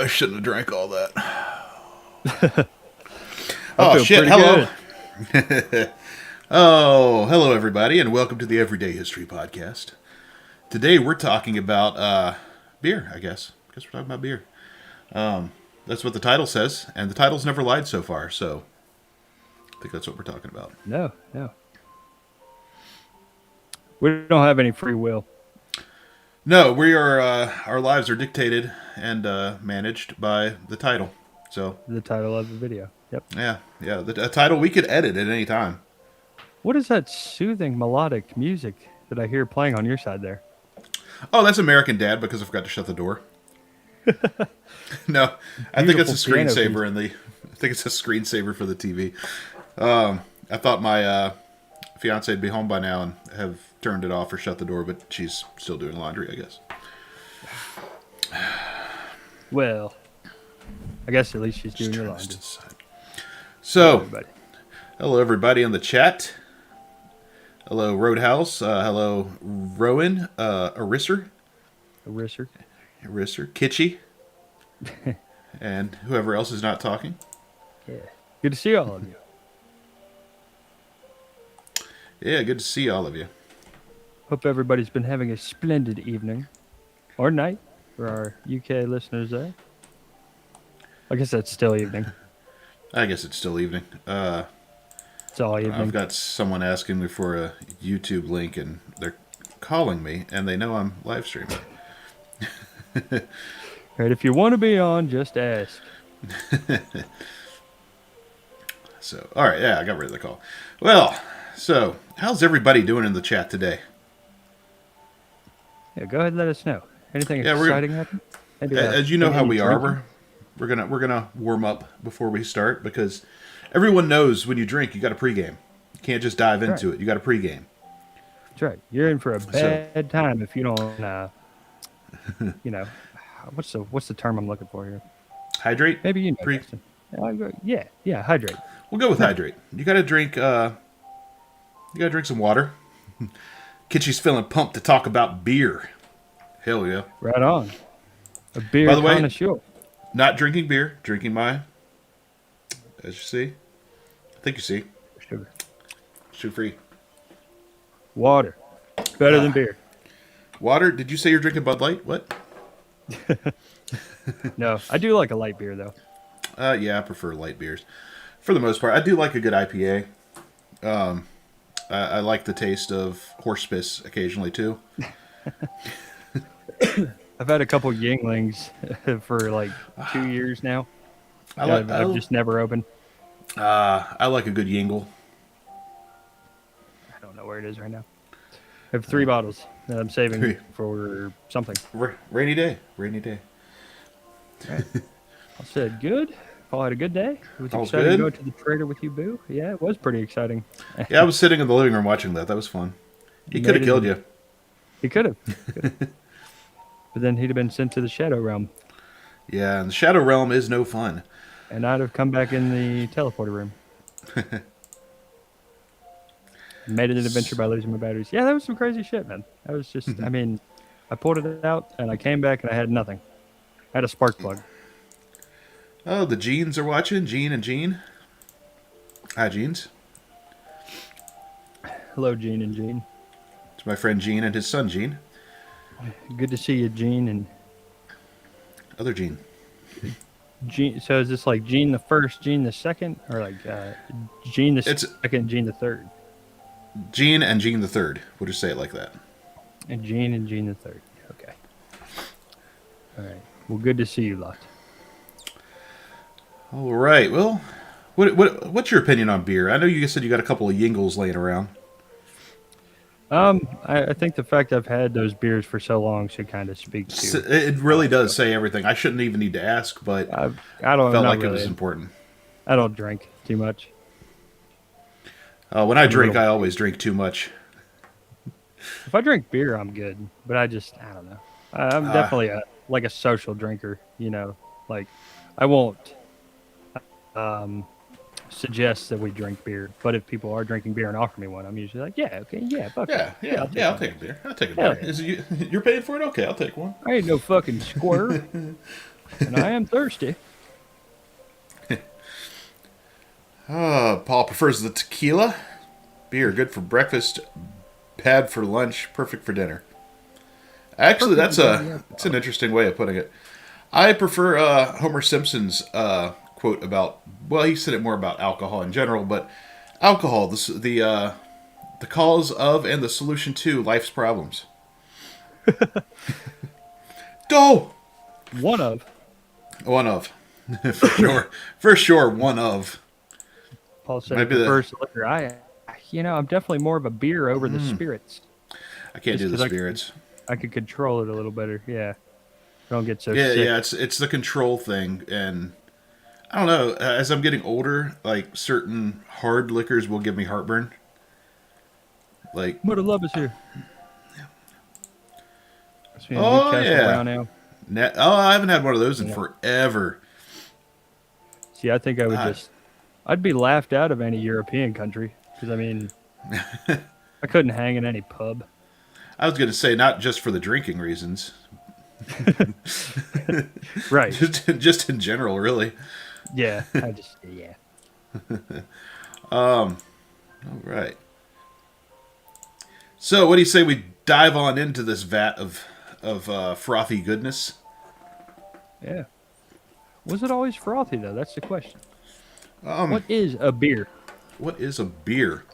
I shouldn't have drank all that. I Oh, feel shit. pretty Hello. good. Oh, hello, everybody, and welcome to the Everyday History Podcast. Today we're talking about beer, I guess. I guess we're talking about beer. That's what the title says, and the title's never lied so far, so I think that's what we're talking about. No. We don't have any free will. No, we are. Our lives are dictated and managed by the title. So, The title of the video. Yep. yeah, a title we could edit at any time. What is that soothing melodic music that I hear playing on your side there? Oh, that's American Dad because I forgot to shut the door. No, I think it's a Beautiful piano screensaver in the. I think it's a screensaver for the TV. I thought my fiance would be home by now and have turned it off or shut the door, but she's still doing laundry, I guess. Well, I guess at least she's doing your laundry. So, Everybody. hello everybody in the chat. Hello Roadhouse. Hello Rowan. Arisser, Arisser. Kitschy, and whoever else is not talking. Yeah. Good to see all of you. Yeah, good to see all of you. Hope everybody's been having a splendid evening or night for our UK listeners there. I guess that's still evening. I guess it's still evening. It's all evening. I've got someone asking me for a YouTube link, and they're calling me, and they know I'm live streaming. Right, if you want to be on, just ask. So, all right, yeah, I got rid of the call. Well, so how's everybody doing in the chat today? Yeah, go ahead and let us know. Anything Yeah, exciting happen? Maybe, As you know how any we are, drinking? we're gonna warm up before we start because everyone knows when you drink, you got to pregame. You can't just dive into it. You got to pregame. That's right. You're in for a bad time if you don't. What's the term I'm looking for here? Hydrate. Maybe you know. Justin. Yeah. Hydrate. We'll go with hydrate. You got to drink. You got to drink some water. Kitchy's feeling pumped to talk about beer. Hell yeah! Right on. A beer By the way, connoisseur. not drinking beer, drinking my. As you see, I think you see, Sugar. sugar free Water. Better than beer. water. Did you say you're drinking Bud Light? What? No, I do like a light beer though. Yeah, I prefer light beers. For the most part, I do like a good IPA. I like the taste of horse piss occasionally too. I've had a couple Yinglings for like 2 years now. I've just never opened. I like a good Yingle. I don't know where it is right now. I have 3 bottles that I'm saving for something. Rainy day. Right. I said good. Paul had a good day. It was All's exciting good. to go to the trader with you, Boo. Yeah, it was pretty exciting. Yeah, I was sitting in the living room watching that. That was fun. He You could have made it killed in. you. He could have. But then he'd have been sent to the Shadow Realm. Yeah, and the Shadow Realm is no fun. And I'd have come back in the teleporter room. Made it an adventure by losing my batteries. Yeah, that was some crazy shit, man. That was just, I pulled it out and I came back and I had nothing. I had a spark plug. Oh, the Jeans are watching. Gene and Gene. Hi, Jeans. Hello, Gene and Gene. It's my friend Gene and his son Gene. Good to see you, Gene. And Other Gene. Gene. So is this like Gene the first, Gene the second, or like Gene the second, Gene the third? Gene and Gene the third. We'll just say it like that. And Gene the third. Okay. All right. Well, good to see you, lot. All right. Well, what's your opinion on beer? I know you said you got a couple of Yingles laying around. I think the fact I've had those beers for so long should kind of speak to. It really does say everything. I shouldn't even need to ask, but I don't felt like really. it was important. I don't drink too much. When I drink, I always drink too much. If I drink beer, I'm good. But I don't know. I'm definitely like a social drinker. You know, like I won't suggest that we drink beer. But if people are drinking beer and offer me one, I'm usually like, yeah, okay, yeah, fuck it. I'll take a beer. I'll take a Hell beer. yeah. You're paying for it? Okay, I'll take one. I ain't no fucking squirrel. And I am thirsty. Paul prefers the tequila. Beer, good for breakfast, bad for lunch, perfect for dinner. Actually, Perfect that's with any it's an alcohol. interesting way of putting it. I prefer Homer Simpson's quote about. Well, he said it more about alcohol in general, but alcohol, the cause of and the solution to life's problems. Do One of. one of for sure one of. Paul said he Might be the. prefers liquor. I'm definitely more of a beer over the spirits, I can't just do the because spirits. I could control it a little better. Yeah, don't get so Yeah, sick. yeah, it's the control thing, and I don't know. As I'm getting older, like certain hard liquors will give me heartburn. Like, Mother love is here. That's me a oh Newcastle yeah, Brown Ale. Oh, I haven't had one of those in Yeah. forever. See, I think God, I'd be laughed out of any European country because I couldn't hang in any pub. I was gonna say not just for the drinking reasons, Right. just in general, really. Yeah. Yeah. All right. So, what do you say we dive on into this vat of frothy goodness? Yeah. Was it always frothy though? That's the question. Um, What is a beer? what is a beer?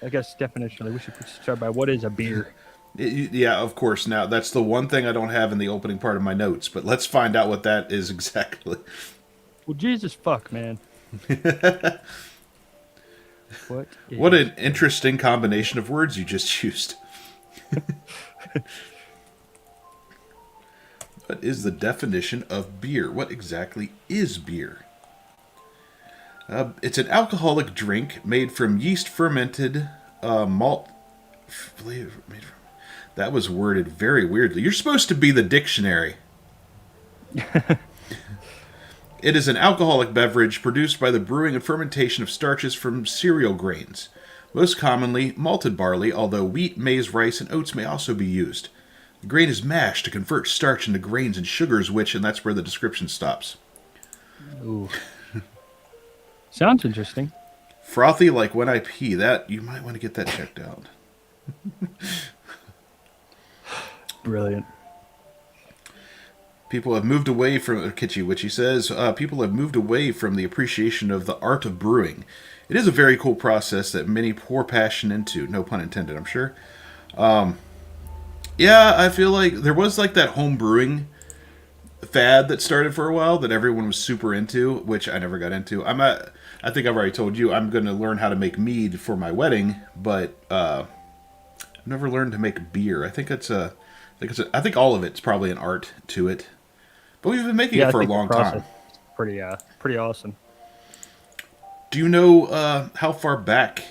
I guess definitionally, we should start by what is a beer. Yeah, of course. Now that's the one thing I don't have in the opening part of my notes, but let's find out what that is exactly. Well, Jesus fuck, man. What What is an interesting combination of words you just used. What is the definition of beer? What exactly is beer? It's an alcoholic drink made from yeast fermented malt flavor. That was worded very weirdly. You're supposed to be the dictionary. It is an alcoholic beverage produced by the brewing and fermentation of starches from cereal grains. Most commonly, malted barley, although wheat, maize, rice, and oats may also be used. The grain is mashed to convert starch into grains and sugars, and that's where the description stops. Ooh. Sounds interesting. Frothy like when I pee. That, you might want to get that checked out. Brilliant. People have moved away from Kitschy Witchy says people have moved away from the appreciation of the art of brewing. It is a very cool process that many pour passion into. No pun intended, I'm sure. Yeah, I feel like there was like that home brewing fad that started for a while that everyone was super into, which I never got into. I think I've already told you I'm going to learn how to make mead for my wedding, but I've never learned to make beer. I think all of it's probably an art to it. But we've been making Yeah, it I for a think the long process time. is pretty awesome. Do you know how far back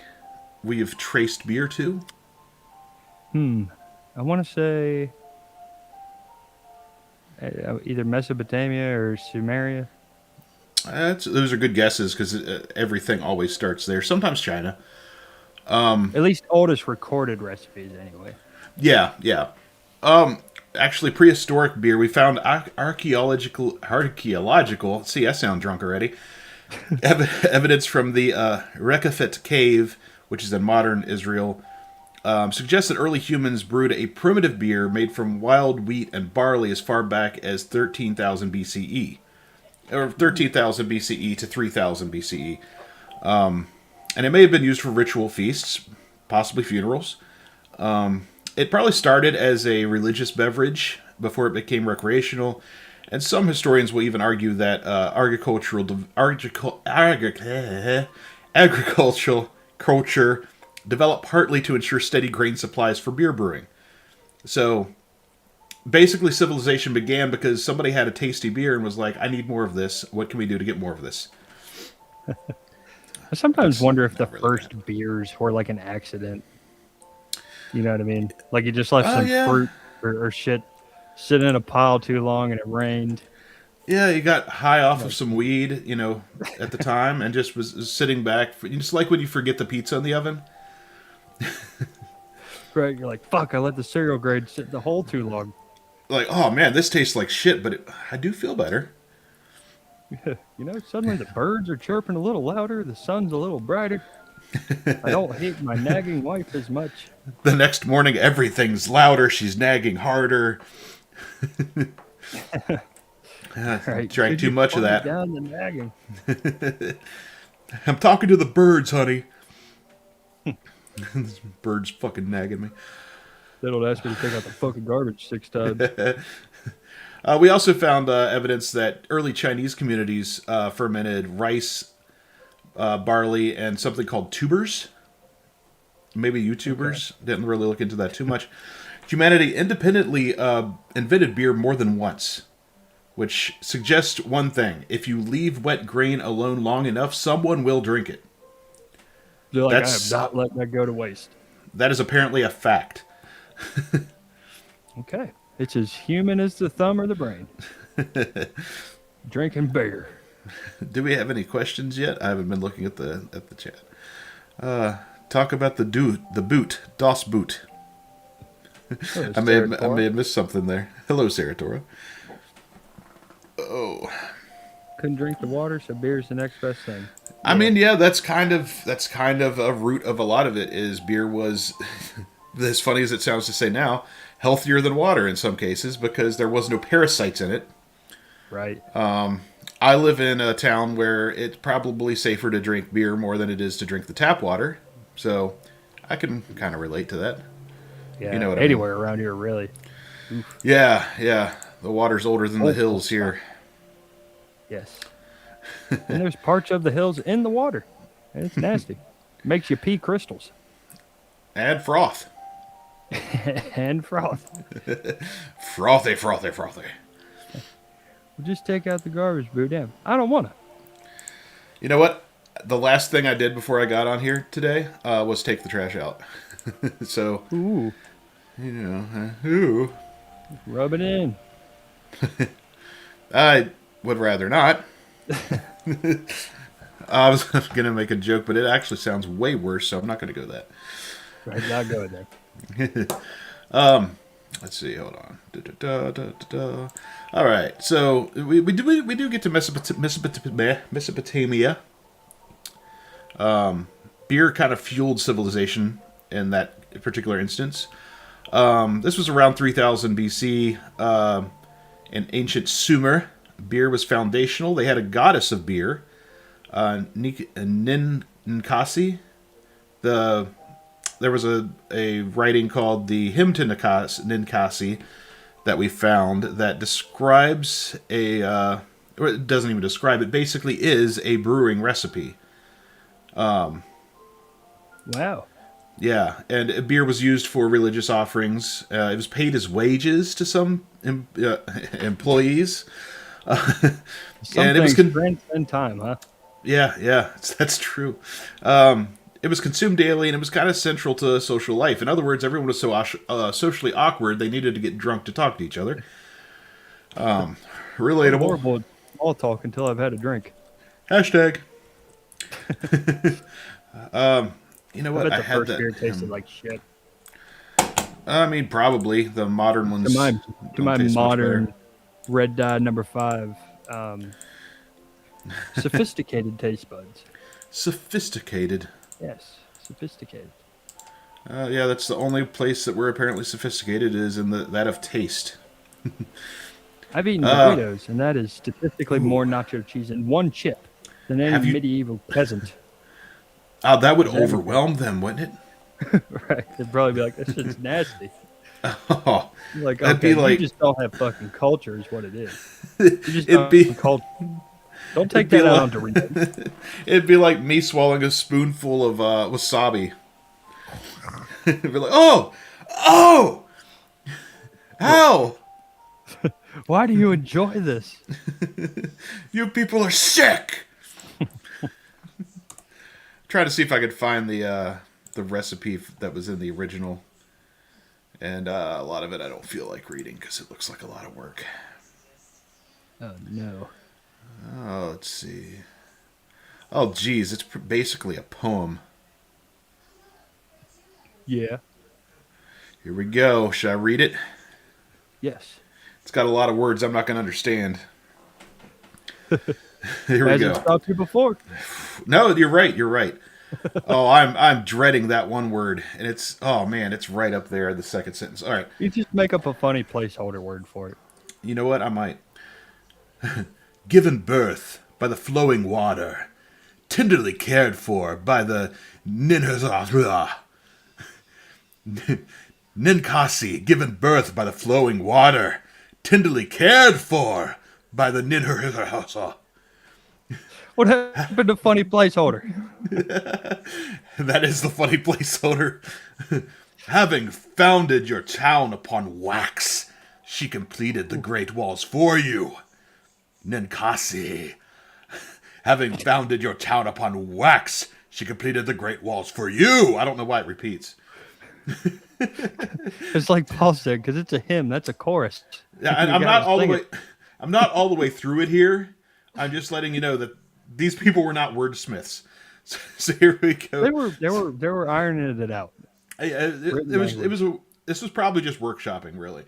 we have traced beer to? I want to say either Mesopotamia or Sumeria. Those are good guesses because everything always starts there. Sometimes China. At least oldest recorded recipes, anyway. Yeah, yeah. Actually, prehistoric beer. We found archaeological. See, I sound drunk already. Evidence from the Rekafet cave, which is in modern Israel, suggests that early humans brewed a primitive beer made from wild wheat and barley as far back as 13,000 BCE, or 13,000 BCE to 3,000 BCE, and it may have been used for ritual feasts, possibly funerals. It probably started as a religious beverage before it became recreational, and some historians will even argue that agricultural culture developed partly to ensure steady grain supplies for beer brewing. So basically, civilization began because somebody had a tasty beer and was like, "I need more of this. What can we do to get more of this?" I sometimes That's wonder if the not really bad. first beers were like an accident. You know what I mean? Like you just left Oh some yeah, fruit or shit sitting in a pile too long and it rained. yeah. You got high off of Like, some weed, at the time, and just was sitting back. Just like when you forget the pizza in the oven. right, you're like, fuck, I let the cereal grade sit in the hole too long. like, oh man, this tastes like shit, but I do feel better. Suddenly the birds are chirping a little louder, the sun's a little brighter. I don't hate my nagging wife as much. The next morning, everything's louder. She's nagging harder. Right? Drank Could too you much of calm that. down the nagging? I'm talking to the birds, honey. This bird's fucking nagging me. They don't ask me to take out the fucking garbage 6 times. We also found evidence that early Chinese communities fermented rice, barley, and something called tubers. Maybe YouTubers. Okay. Didn't really look into that too much. Humanity independently invented beer more than once, which suggests one thing. If you leave wet grain alone long enough, someone will drink it. They're like, I have not let that go to waste. That is apparently a fact. Okay. It's as human as the thumb or the brain. Drinking beer. Do we have any questions yet? I haven't been looking at the chat. Talk about the boot, Das Boot. I may have missed something there. Hello, Saratora. Oh. Couldn't drink the water, so beer's the next best thing. Yeah. I mean, yeah, that's kind of a root of a lot of it. Is beer was, as funny as it sounds to say now, healthier than water in some cases because there was no parasites in it. Right. I live in a town where it's probably safer to drink beer more than it is to drink the tap water, so I can kind of relate to that. Yeah, you know what anywhere I mean. Around here, really. Oof. Yeah. The water's older than the hills here. Yes. And there's parts of the hills in the water. And it's nasty. Makes you pee crystals. And froth. And froth. Frothy. We'll just take out the garbage, boo. Damn. I don't want to. You know what? The last thing I did before I got on here today was take the trash out. So, ooh. Ooh. Rub it in. I would rather not. I was going to make a joke, but it actually sounds way worse, so I'm not going to go that. Right, not go there. Let's see. Hold on. All right. So we do get to Mesopotamia. Beer kind of fueled civilization in that particular instance. This was around 3000 BC. In ancient Sumer, beer was foundational. They had a goddess of beer, Ninkasi. There was a writing called the Hymn to Ninkasi that we found that describes or it doesn't even describe it. Basically, is a brewing recipe. Wow. Yeah, and beer was used for religious offerings. It was paid as wages to some employees. And it was transcend time, huh? Yeah, that's true. It was consumed daily, and it was kind of central to social life. In other words, everyone was so socially awkward, they needed to get drunk to talk to each other. Relatable. Horrible small talk until I've had a drink. Hashtag. You know what? I had first beer tasted like shit. I mean, probably the modern ones. To my modern red dye number 5, sophisticated taste buds. Sophisticated. Yes, sophisticated. Yeah, that's the only place that we're apparently sophisticated is in that of taste. I've eaten burritos, and that is statistically more nacho cheese in one chip than any medieval peasant. That would overwhelm them, wouldn't it? Right. They'd probably be like, this shit's nasty. Oh, like, okay, be like, you just don't have fucking culture is what it is. You just don't have culture. Don't take that out on Doritos. It'd be like me swallowing a spoonful of wasabi. It'd be like, oh, how? Why do you enjoy this? You people are sick. Try to see if I could find the recipe that was in the original, and a lot of it I don't feel like reading because it looks like a lot of work. Oh no. Oh, let's see. Oh, geez, it's basically a poem. Yeah. Here we go. Should I read it? Yes. It's got a lot of words I'm not going to understand. Here we Hasn't go. stopped you before. No, you're right. You're right. Oh, I'm dreading that one word, and it's oh man, it's right up there. The second sentence. All right. You just make up a funny placeholder word for it. You know what? I might. Given birth by the flowing water, tenderly cared for by the Ninkasi, given birth by the flowing water, tenderly cared for by the Ninhasa. What happened to funny placeholder? That is the funny placeholder. Having founded your town upon wax, she completed the great walls for you. Ninkasi. Having founded your town upon wax, she completed the great walls for you. I don't know why it repeats. It's like Paul said, because it's a hymn. That's a chorus. Yeah, and I'm not all the way. I'm not all the way through it here. I'm just letting you know that these people were not wordsmiths. So here we go. They were ironing it out. This was probably just workshopping, really.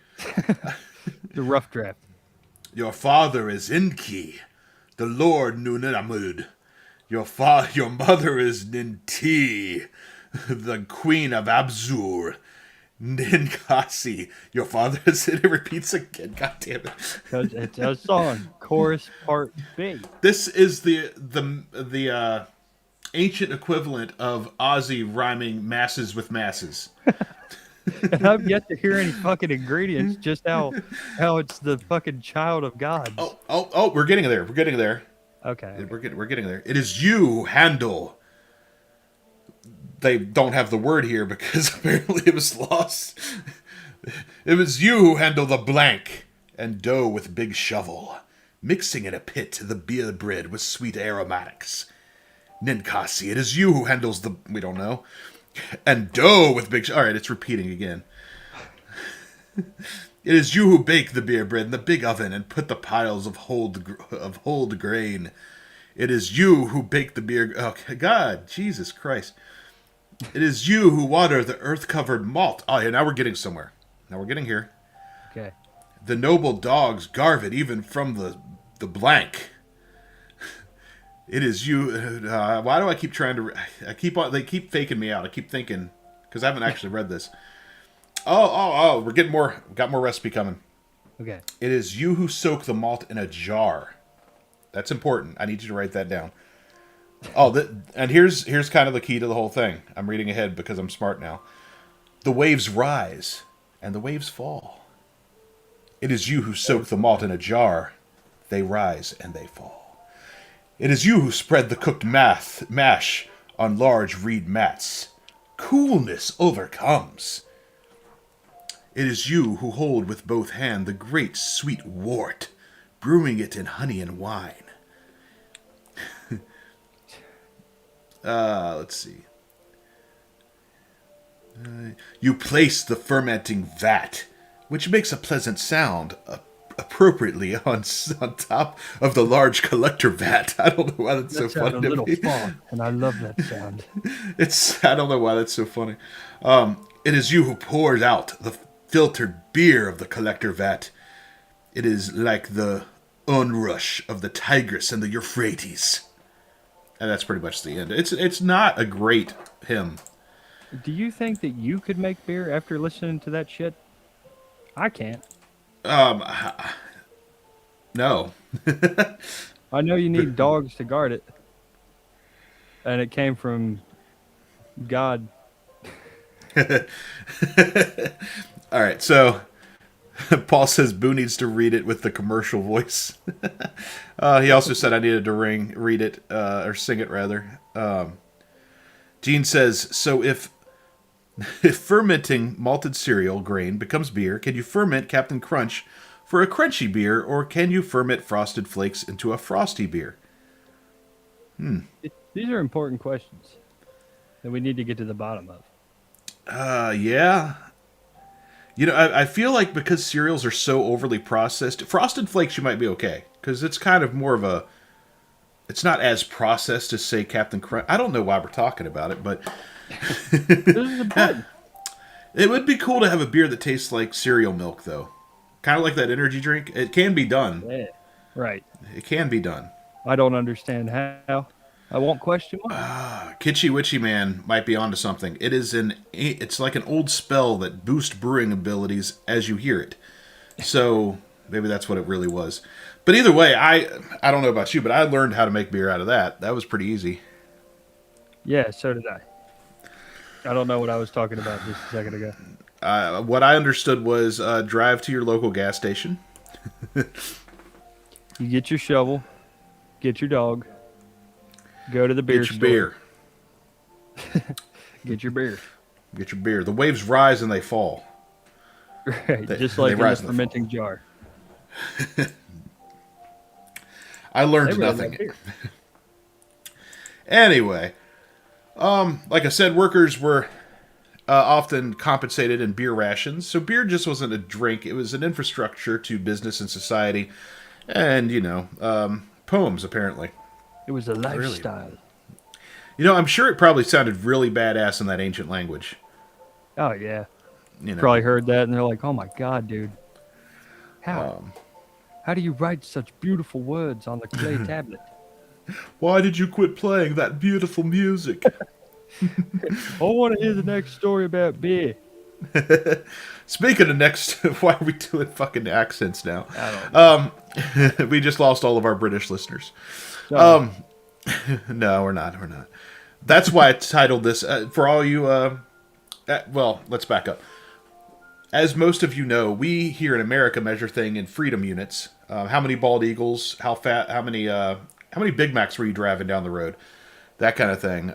The rough draft. Your father is Inki, the Lord Nunamud. Your mother is Ninti, the Queen of Abzur. Ninkasi, your father is. It repeats again. God damn it! Because it's a song, chorus part B. This is the ancient equivalent of Ozzy rhyming masses with masses. And I've yet to hear any fucking ingredients. Just how it's the fucking child of God. Oh! We're getting there. We're getting there. Okay. We're getting there. It is you who handle. They don't have the word here because apparently it was lost. It was you who handle the blank and dough with big shovel, mixing in a pit the beer bread with sweet aromatics. Ninkasi, it is you who handles the we don't know, and dough with big. All right, it's repeating again. It is you who bake the beer bread in the big oven and put the piles of hold grain. It is you who bake the beer. Oh God, Jesus Christ! It is you who water the earth-covered malt. Oh yeah, now we're getting somewhere. Now we're getting here. Okay. The noble dogs garve it even from the blank. It is you. Why do I keep trying to? They keep faking me out. I keep thinking because I haven't actually read this. Oh! We're getting more. Got more recipe coming. Okay. It is you who soak the malt in a jar. That's important. I need you to write that down. And here's kind of the key to the whole thing. I'm reading ahead because I'm smart now. The waves rise and the waves fall. It is you who soak the malt in a jar. They rise and they fall. It is you who spread the cooked mash on large reed mats. Coolness overcomes. It is you who hold with both hands the great sweet wort, brewing it in honey and wine. Let's see. You place the fermenting vat, which makes a pleasant sound, appropriately on top of the large collector vat. I don't know why that's so funny to me. Fun, and I love that sound. I don't know why that's so funny. It is you who pours out the filtered beer of the collector vat. It is like the onrush of the Tigris and the Euphrates. And that's pretty much the end. It's not a great hymn. Do you think that you could make beer after listening to that shit? I can't. No. I know you need dogs to guard it. And it came from God. All right, so Paul says Boo needs to read it with the commercial voice. He also said I needed to read it, or sing it rather. Gene says, so if fermenting malted cereal grain becomes beer, can you ferment Captain Crunch for a crunchy beer, or can you ferment Frosted Flakes into a frosty beer? These are important questions that we need to get to the bottom of. Yeah. You know, I feel like because cereals are so overly processed, Frosted Flakes you might be okay. Because it's kind of more of a... It's not as processed as, say, Captain Crunch. I don't know why we're talking about it, but... This is important. It would be cool to have a beer that tastes like cereal milk, though. Kind of like that energy drink. It can be done. Yeah. Right. It can be done. I don't understand how. I won't question why. Kitschy Witchy Man might be onto something. It's like an old spell that boosts brewing abilities as you hear it. So maybe that's what it really was. But either way, I don't know about you, but I learned how to make beer out of that. That was pretty easy. Yeah, so did I. I don't know what I was talking about just a second ago. What I understood was drive to your local gas station. You get your shovel, get your dog, go to the beer Get your store. beer. Get your beer. Get your beer. The waves rise and they fall. Right, just like in the fermenting jar. I learned They really nothing. love beer. Anyway, like I said, workers were often compensated in beer rations. So beer just wasn't a drink; it was an infrastructure to business and society, and poems apparently. It was a lifestyle. I'm sure it probably sounded really badass in that ancient language. Oh yeah, You know, probably heard that and they're like, "Oh my god, dude, how? How do you write such beautiful words on the clay tablet?" why did you quit playing that beautiful music? I want to hear the next story about beer. Speaking of next, why are we doing fucking accents now? I don't know. We just lost all of our British listeners. So, No, we're not. We're not. That's why I titled this for all you. Well, let's back up. As most of you know, we here in America measure thing in freedom units. How many bald eagles? How fat? How many Big Macs were you driving down the road? That kind of thing.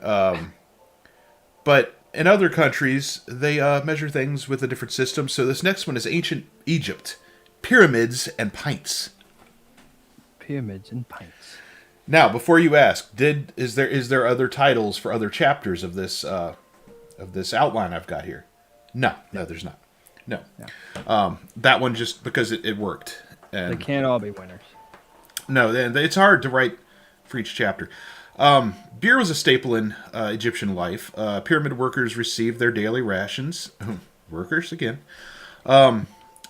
But in other countries, they measure things with a different system. So this next one is ancient Egypt, pyramids and pints. pyramids and pints. Now, before you ask, is there other titles for other chapters of this outline I've got here? No, there's not. No. That one just because it worked. And They can't all be winners. no, it's hard to write for each chapter. Beer was a staple in Egyptian life. Pyramid workers received their daily rations. Workers again.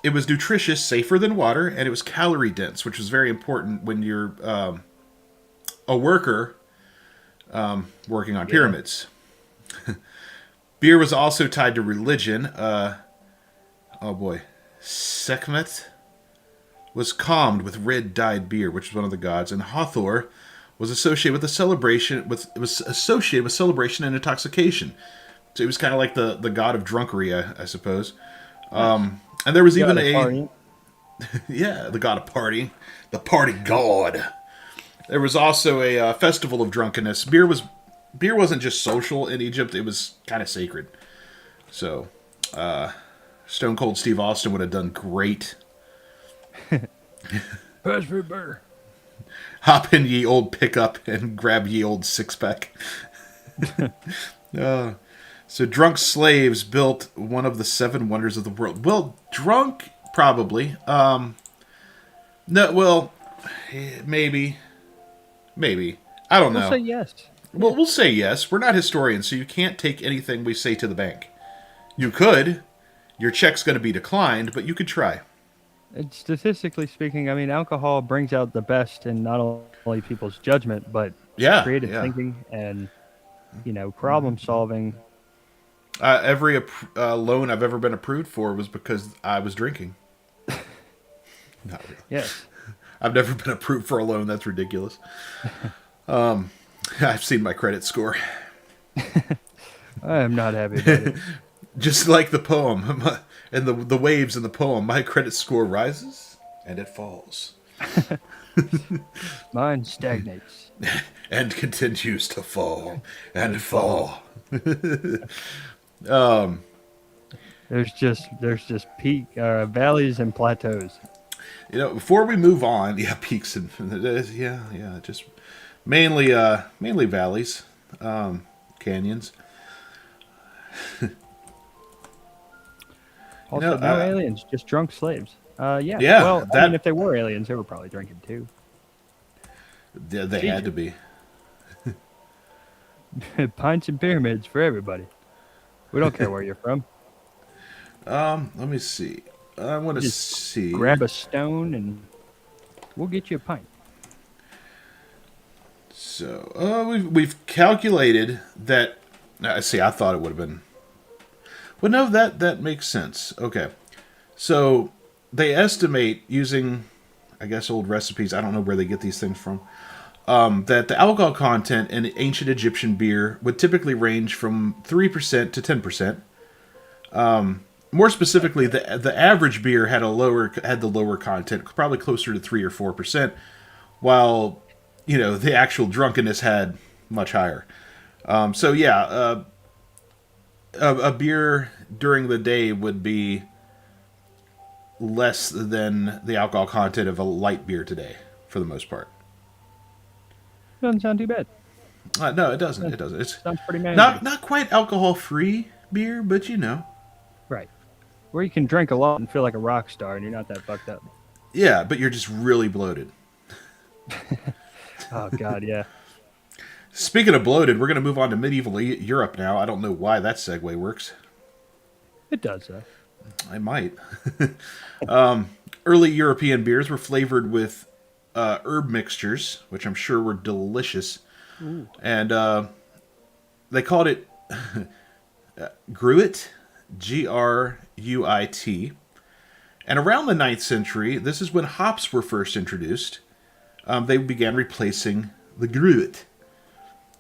It was nutritious, safer than water, and it was calorie dense, which was very important when you're a worker working on pyramids. Beer was also tied to religion. Oh boy, Sekhmet was calmed with red dyed beer, which was one of the gods, and Hathor was associated with celebration and intoxication. So he was kind of like the god of drunkery, I suppose. And there was even a yeah, the god of partying, the party god. There was also a festival of drunkenness. Beer wasn't just social in Egypt; it was kind of sacred. So, Stone Cold Steve Austin would have done great. Pass me a beer. Hop in ye old pickup and grab ye old six-pack. So drunk slaves built one of the 7 wonders of the world. Well, drunk, probably. No, well, maybe. I don't know. We'll say yes. Well, we'll say yes. We're not historians, so you can't take anything we say to the bank. You could. Your check's going to be declined, but you could try. And statistically speaking, I mean, alcohol brings out the best in not only people's judgment, but creative thinking and, problem solving. Every loan I've ever been approved for was because I was drinking. Not really. Yes. I've never been approved for a loan. That's ridiculous. I've seen my credit score. I am not happy about it. Just like the poem and the waves in the poem, my credit score rises and it falls. Mine stagnates. And continues to fall and fall. There's just valleys and plateaus. Before we move on, peaks and just mainly valleys, canyons. Also, no aliens, just drunk slaves. Yeah. Well, if they were aliens, they were probably drinking too. They had to be. Pints and pyramids for everybody. We don't care where you're from. Let me see. I want to see. Grab a stone and we'll get you a pint. So we've calculated that. See, I thought it would have been. Well, no, that makes sense. Okay, so they estimate using, I guess, old recipes. I don't know where they get these things from. That the alcohol content in ancient Egyptian beer would typically range from 3% to 10%. More specifically, the average beer had the lower content, probably closer to 3 or 4%, while the actual drunkenness had much higher. So yeah, a beer during the day would be less than the alcohol content of a light beer today, for the most part. Doesn't sound too bad. No, it doesn't. It doesn't. It's sounds pretty manageable. Not quite alcohol-free beer, but Right. Where you can drink a lot and feel like a rock star, and you're not that fucked up. Yeah, but you're just really bloated. Oh God, yeah. Speaking of bloated, we're going to move on to medieval Europe now. I don't know why that segue works. It does, though. I might. Early European beers were flavored with herb mixtures, which I'm sure were delicious. Ooh. And they called it gruit, Gruit. And around the 9th century, this is when hops were first introduced. They began replacing the gruit.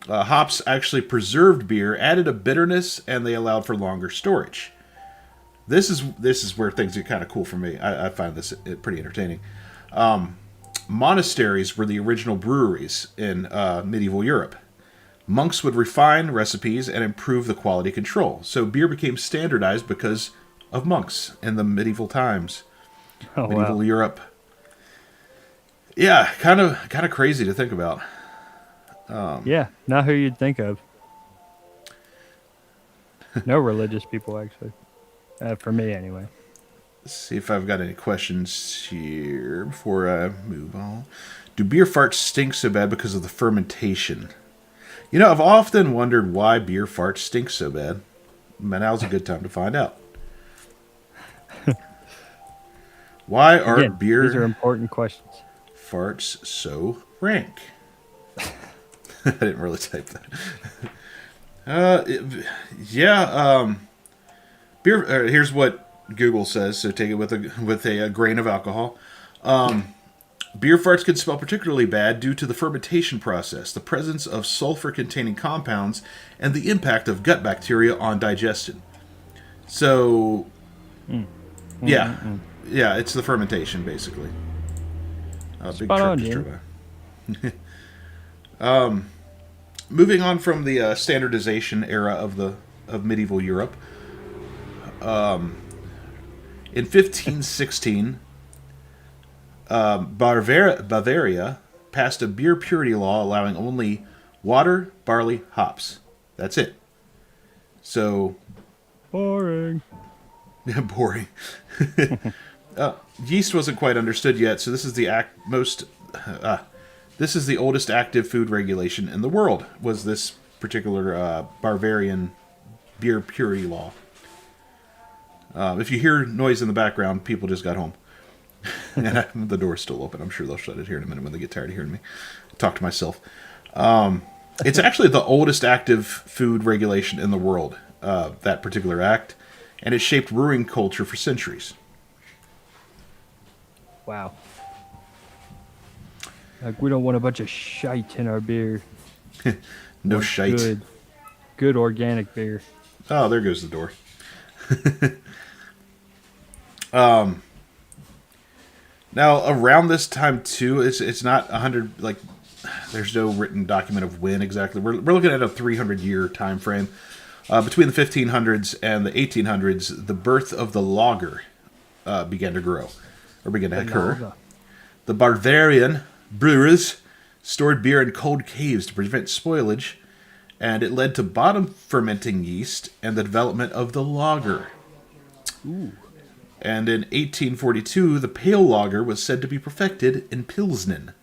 Hops actually preserved beer, added a bitterness, and they allowed for longer storage. This is where things get kind of cool for me. I find this pretty entertaining. Monasteries were the original breweries in medieval Europe. Monks would refine recipes and improve the quality control. So beer became standardized because of monks in the medieval times. Oh, medieval Europe. Yeah, kind of crazy to think about. Yeah, not who you'd think of. No religious people, actually. For me, anyway. Let's see if I've got any questions here before I move on. Do beer farts stink so bad because of the fermentation? I've often wondered why beer farts stink so bad. Now's a good time to find out. Why are beer... These are important questions. Farts so rank? I didn't really type that. Beer. Here's what Google says. So take it with a grain of alcohol. Beer farts can smell particularly bad due to the fermentation process, the presence of sulfur-containing compounds, and the impact of gut bacteria on digestion. So, yeah, it's the fermentation basically. Big truck moving on from the standardization era of medieval Europe, in 1516, Bavaria passed a beer purity law allowing only water, barley, hops. That's it. So boring. Yeah, boring. Yeast wasn't quite understood yet, so this is the this is the oldest active food regulation in the world, was this particular Bavarian beer purity law. If you hear noise in the background, people just got home. And the door's still open. I'm sure they'll shut it here in a minute when they get tired of hearing me talk to myself. It's actually the oldest active food regulation in the world, that particular act, and it shaped brewing culture for centuries. Wow. Like, we don't want a bunch of shite in our beer. No shite. Good organic beer. Oh, there goes the door. Now, around this time, too, it's not 100, like, there's no written document of when exactly. We're looking at a 300-year time frame. Between the 1500s and the 1800s, the birth of the lager began to grow, or began to occur. The Bavarian brewers stored beer in cold caves to prevent spoilage, and it led to bottom fermenting yeast and the development of the lager. Ooh. And in 1842, the pale lager was said to be perfected in Pilsnen.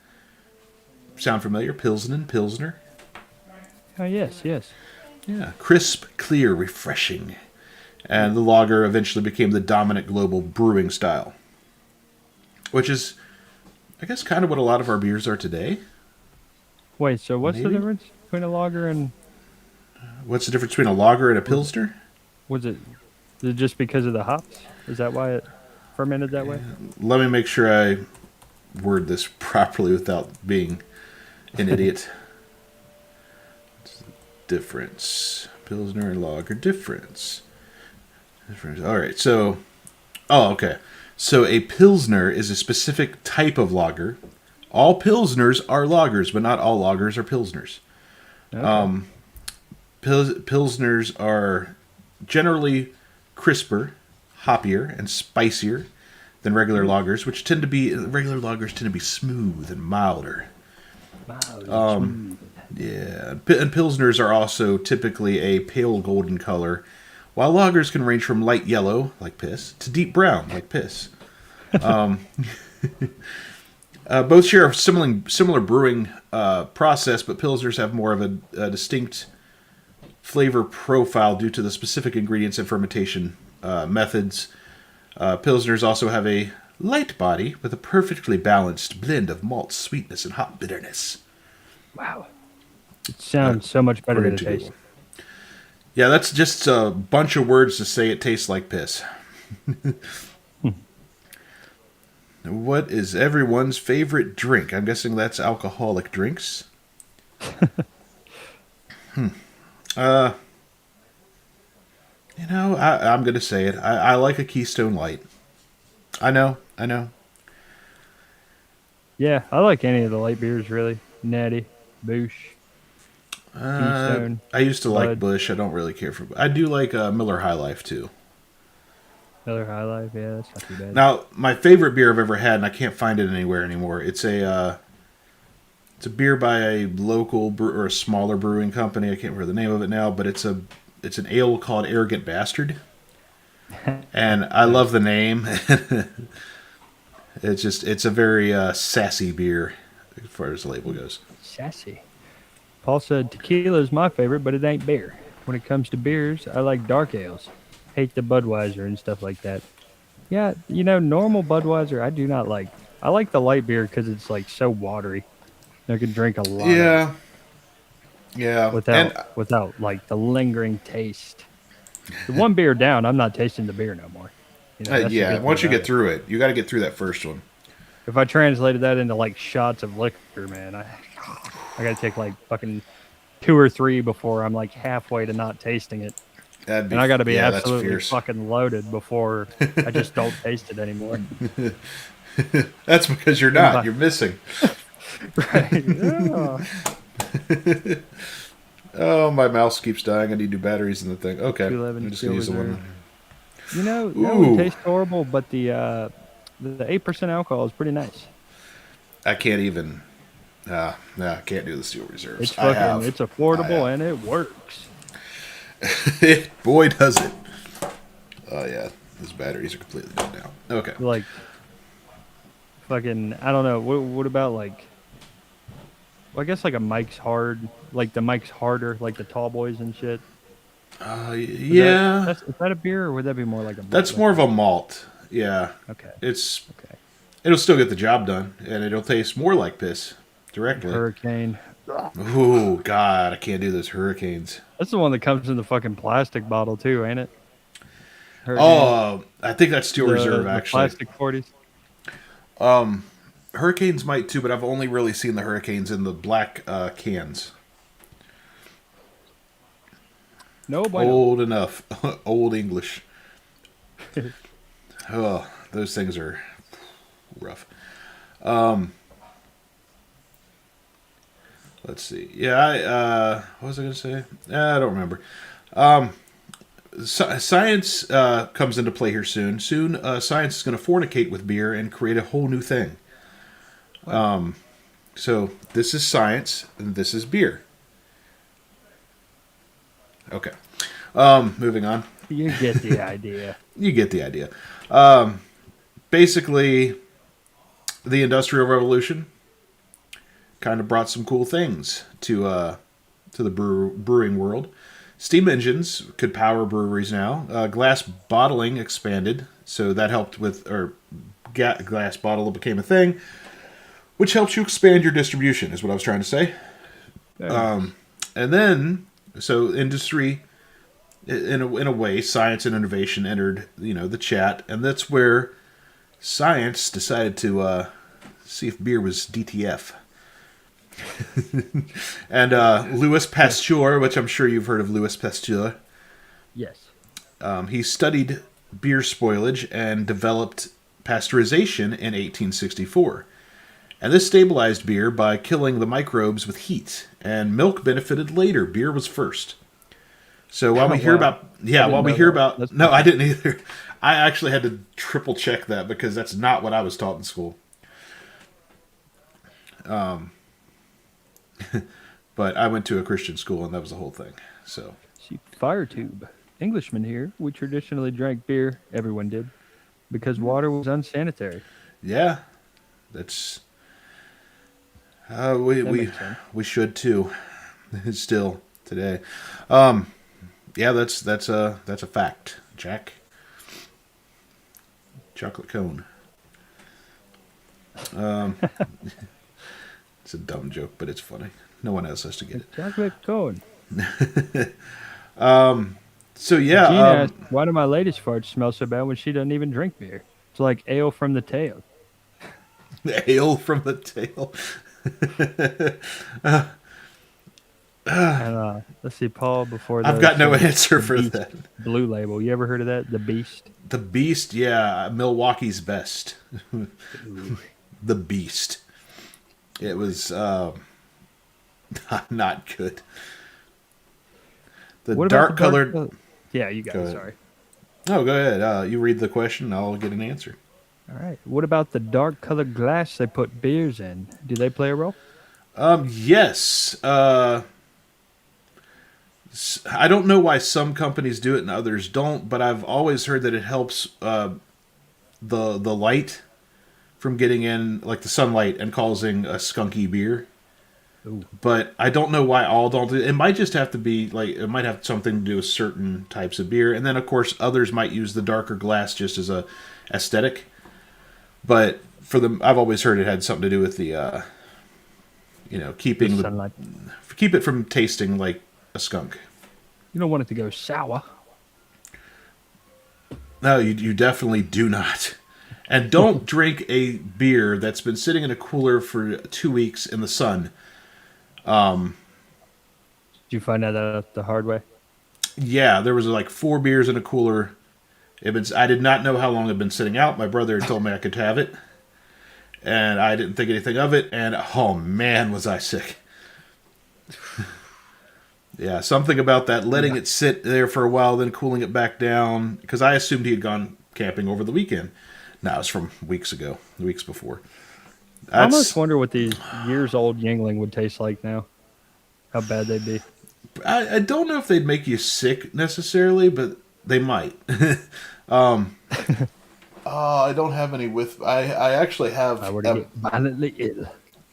Sound familiar? Pilsner? Oh, yes. Yeah, crisp, clear, refreshing. And the lager eventually became the dominant global brewing style, which is, I guess, kind of what a lot of our beers are today. Wait, so what's the difference between a lager and... What's the difference between a lager and a pilsner? Was it just because of the hops? Is that why it fermented that way? Let me make sure I word this properly without being an idiot. What's the difference? Pilsner and lager difference. All right, so... Oh, okay. So a pilsner is a specific type of lager. All pilsners are lagers, but not all lagers are pilsners. Okay. Pilsners are generally crisper, hoppier, and spicier than regular lagers, which tend to be smooth and milder. Smooth. Yeah, and pilsners are also typically a pale golden color, while lagers can range from light yellow, like piss, to deep brown, like piss. Both share a similar brewing process, but pilsners have more of a distinct flavor profile due to the specific ingredients and fermentation methods. Pilsners also have a light body with a perfectly balanced blend of malt sweetness and hop bitterness. Wow. It sounds so much better than it tastes. Yeah, that's just a bunch of words to say it tastes like piss. What is everyone's favorite drink? I'm guessing that's alcoholic drinks. I'm going to say it. I like a Keystone Light. I know. Yeah, I like any of the light beers, really. Natty, Busch, Keystone. I used to like Busch. I don't really care for... I do like Miller High Life, too. Miller High Life, yeah, that's not too bad. Now, my favorite beer I've ever had, and I can't find it anywhere anymore, it's a beer by a local or a smaller brewing company. I can't remember the name of it now, but it's an ale called Arrogant Bastard. And I love the name. It's a very sassy beer as far as the label goes. Sassy. Paul said tequila is my favorite, but it ain't beer. When it comes to beers, I like dark ales. Hate the Budweiser and stuff like that. Yeah, normal Budweiser I do not like. I like the light beer because it's like so watery. I can drink a lot. Yeah. Of it. Yeah. Without like the lingering taste. The one beer down, I'm not tasting the beer no more. Once you get through it, you got to get through that first one. If I translated that into like shots of liquor, man, I got to take like fucking 2 or 3 before I'm like halfway to not tasting it. And I got to be absolutely fucking loaded before I just don't taste it anymore. That's because you're not. You're missing. Right. Yeah. Oh, my mouse keeps dying. I need new batteries in the thing. Okay. I'm just going to use the one. That Ooh. would taste horrible, but the 8% alcohol is pretty nice. I can't even... I can't do the Steel Reserves. It's affordable and it works. Boy, does it. Oh, yeah. Those batteries are completely dead now. Okay. Like, fucking, I don't know. What about, like, well, I guess, like, a Mike's Hard, like, the Mike's Harder, like the Tall Boys and shit? Yeah. Is that a beer, or would that be more like a malt? That's more of a malt. Yeah. Okay. It'll still get the job done, and it'll taste more like piss directly. Hurricane. Oh, God, I can't do those hurricanes. That's the one that comes in the fucking plastic bottle, too, ain't it? Hurricane. Oh, I think that's Steel Reserve, actually. Plastic 40s. Hurricanes might, too, but I've only really seen the Hurricanes in the black cans. No, bueno. Old enough. Old English. Oh, those things are rough. Let's see. Yeah, what was I going to say? I don't remember. Science comes into play here soon. Soon, science is going to fornicate with beer and create a whole new thing. Wow. So this is science, and this is beer. Okay. Moving on. You get the idea. You get the idea. Basically, the Industrial Revolution kind of brought some cool things to the brewing world. Steam engines could power breweries now. Glass bottling expanded, so that helped with, or glass bottle became a thing, which helps you expand your distribution, is what I was trying to say. Very nice. And then, so industry, in a way, science and innovation entered, the chat, and that's where science decided to see if beer was DTF. And Louis Pasteur, which I'm sure you've heard of Louis Pasteur, Yes. he studied beer spoilage and developed pasteurization in 1864. And this stabilized beer by killing the microbes with heat. And milk benefited later. Beer was first. So while we hear Wow. about, while we hear about, That's no, I didn't either. I actually had to triple check that because that's not what I was taught in school. But I went to a Christian school and that was the whole thing. So See, fire tube. Englishmen here, we traditionally drank beer. Everyone did, because water was unsanitary. yeah, that's we That we makes sense. we should too. Still today. Yeah, that's a fact, Jack. Chocolate cone. It's a dumb joke, but it's funny. No one else has to get it. Chocolate cone. So yeah, Gina asked, why do my latest farts smell so bad when she doesn't even drink beer? It's like ale from the tail. ale from the tail. And let's see, Paul, before I've those got no said answer the for Beast that. Blue Label. You ever heard of that? The Beast? The Beast, yeah, Milwaukee's best. The Beast. It was not good. The What about dark the colored. color? Yeah, you got Go it. ahead. Sorry. Oh, go ahead. You read the question. I'll get an answer. All right. What about the dark colored glass they put beers in? Do they play a role? Yes. I don't know why some companies do it and others don't, but I've always heard that it helps the light from getting in, like the sunlight, and causing a skunky beer. Ooh. But I don't know why all don't do it. It might just have to be, like, it might have something to do with certain types of beer. And then, of course, others might use the darker glass just as a aesthetic. But for them, I've always heard it had something to do with the, keeping The sunlight. keep it from tasting like a skunk. You don't want it to go sour. No, you definitely do not. And don't drink a beer that's been sitting in a cooler for 2 weeks in the sun. Did you find that out the hard way? Yeah, there was like 4 beers in a cooler. I did not know how long it had been sitting out. My brother had told me I could have it. And I didn't think anything of it. And, oh man, was I sick. Yeah, something about that, letting it sit there for a while, then cooling it back down. Because I assumed he had gone camping over the weekend. No, it's from weeks ago, the weeks before. I almost wonder what these years-old Yingling would taste like now. How bad they'd be. I don't know if they'd make you sick necessarily, but they might. I don't have any with. I actually have. I were to get violently ill.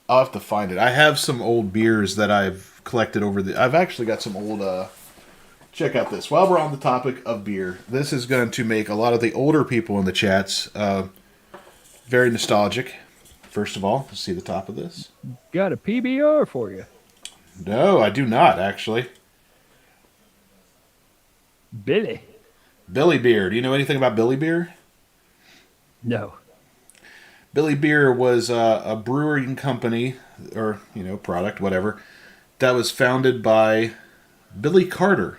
I'll have to find it. I have some old beers that I've collected over the. I've actually got some old. Check out this. While we're on the topic of beer, this is going to make a lot of the older people in the chats very nostalgic. First of all, see the top of this? Got a PBR for you. No, I do not actually. Billy. Billy Beer. Do you know anything about Billy Beer? No. Billy Beer was a brewing company, or, product, whatever, that was founded by Billy Carter,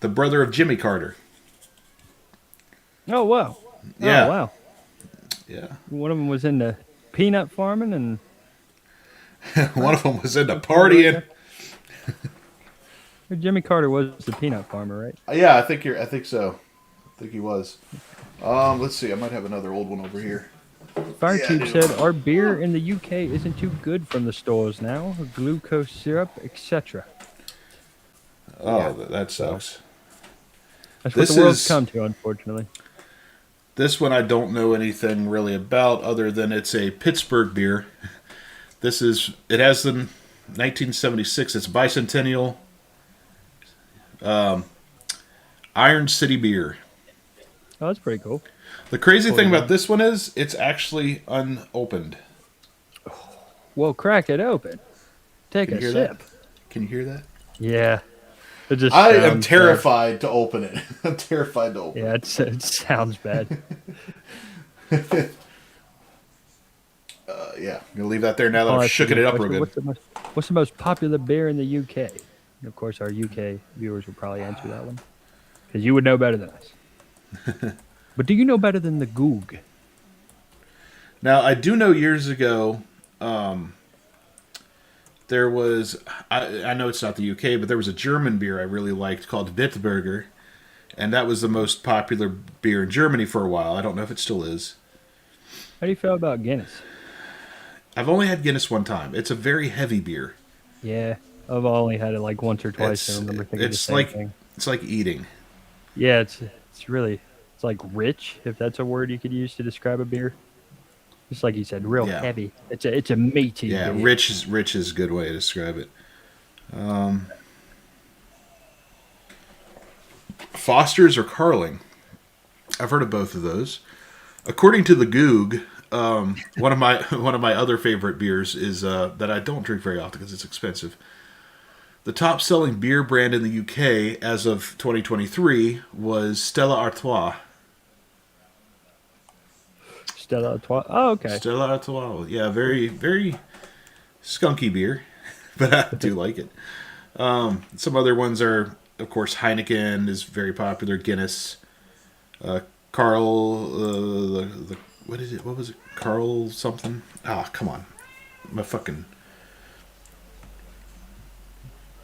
the brother of Jimmy Carter. Oh, wow. Yeah. Oh, wow. Yeah. One of them was into peanut farming and... One of them was into partying. Jimmy Carter was the peanut farmer, right? Yeah, I think so. I think he was. Let's see. I might have another old one over here. Firetube said, our beer in the UK isn't too good from the stores now. Glucose syrup, etc. Oh, Yeah. that sucks. That's what This the world's is- come to, unfortunately. This one I don't know anything really about other than it's a Pittsburgh beer. It has the 1976. It's bicentennial Iron City beer. Oh, that's pretty cool. The crazy Pour it thing about down. this one is it's actually unopened. Well, crack it open. Take Can you a hear that? sip. Can you hear that? Yeah, it just I am sounds bad. terrified to open it. I'm terrified to open Yeah, it. it sounds bad. Yeah, I'm gonna leave that there now that I'll I've ask you shooken this it up real question: good. what's the most popular beer in the UK? And of course, our UK viewers will probably answer that one because you would know better than us. But do you know better than the Goog? Now I do know years ago there was I know it's not the UK, but there was a German beer I really liked called Bitburger, and that was the most popular beer in Germany for a while. I don't know if it still is. How do you feel about Guinness? I've only had Guinness one time. It's a very heavy beer. Yeah, I've only had it like once or twice. I It's remember thinking the it's same like thing. it's like eating. Yeah, it's really it's like rich, if that's a word you could use to describe a beer. Just like you said, real Yeah, heavy. It's a meaty yeah. beer. Rich is a good way to describe it. Foster's or Carling. I've heard of both of those. According to the Goog, one of my other favorite beers is that I don't drink very often because it's expensive. The top selling beer brand in the UK as of 2023 was Stella Artois. Stella Artois. Oh, okay. Stella Artois, yeah, very very skunky beer, but I do like it. Some other ones are, of course, Heineken is very popular. Guinness, uh, Carl, the what is it? What was it? Carl something? Ah, come on, my fucking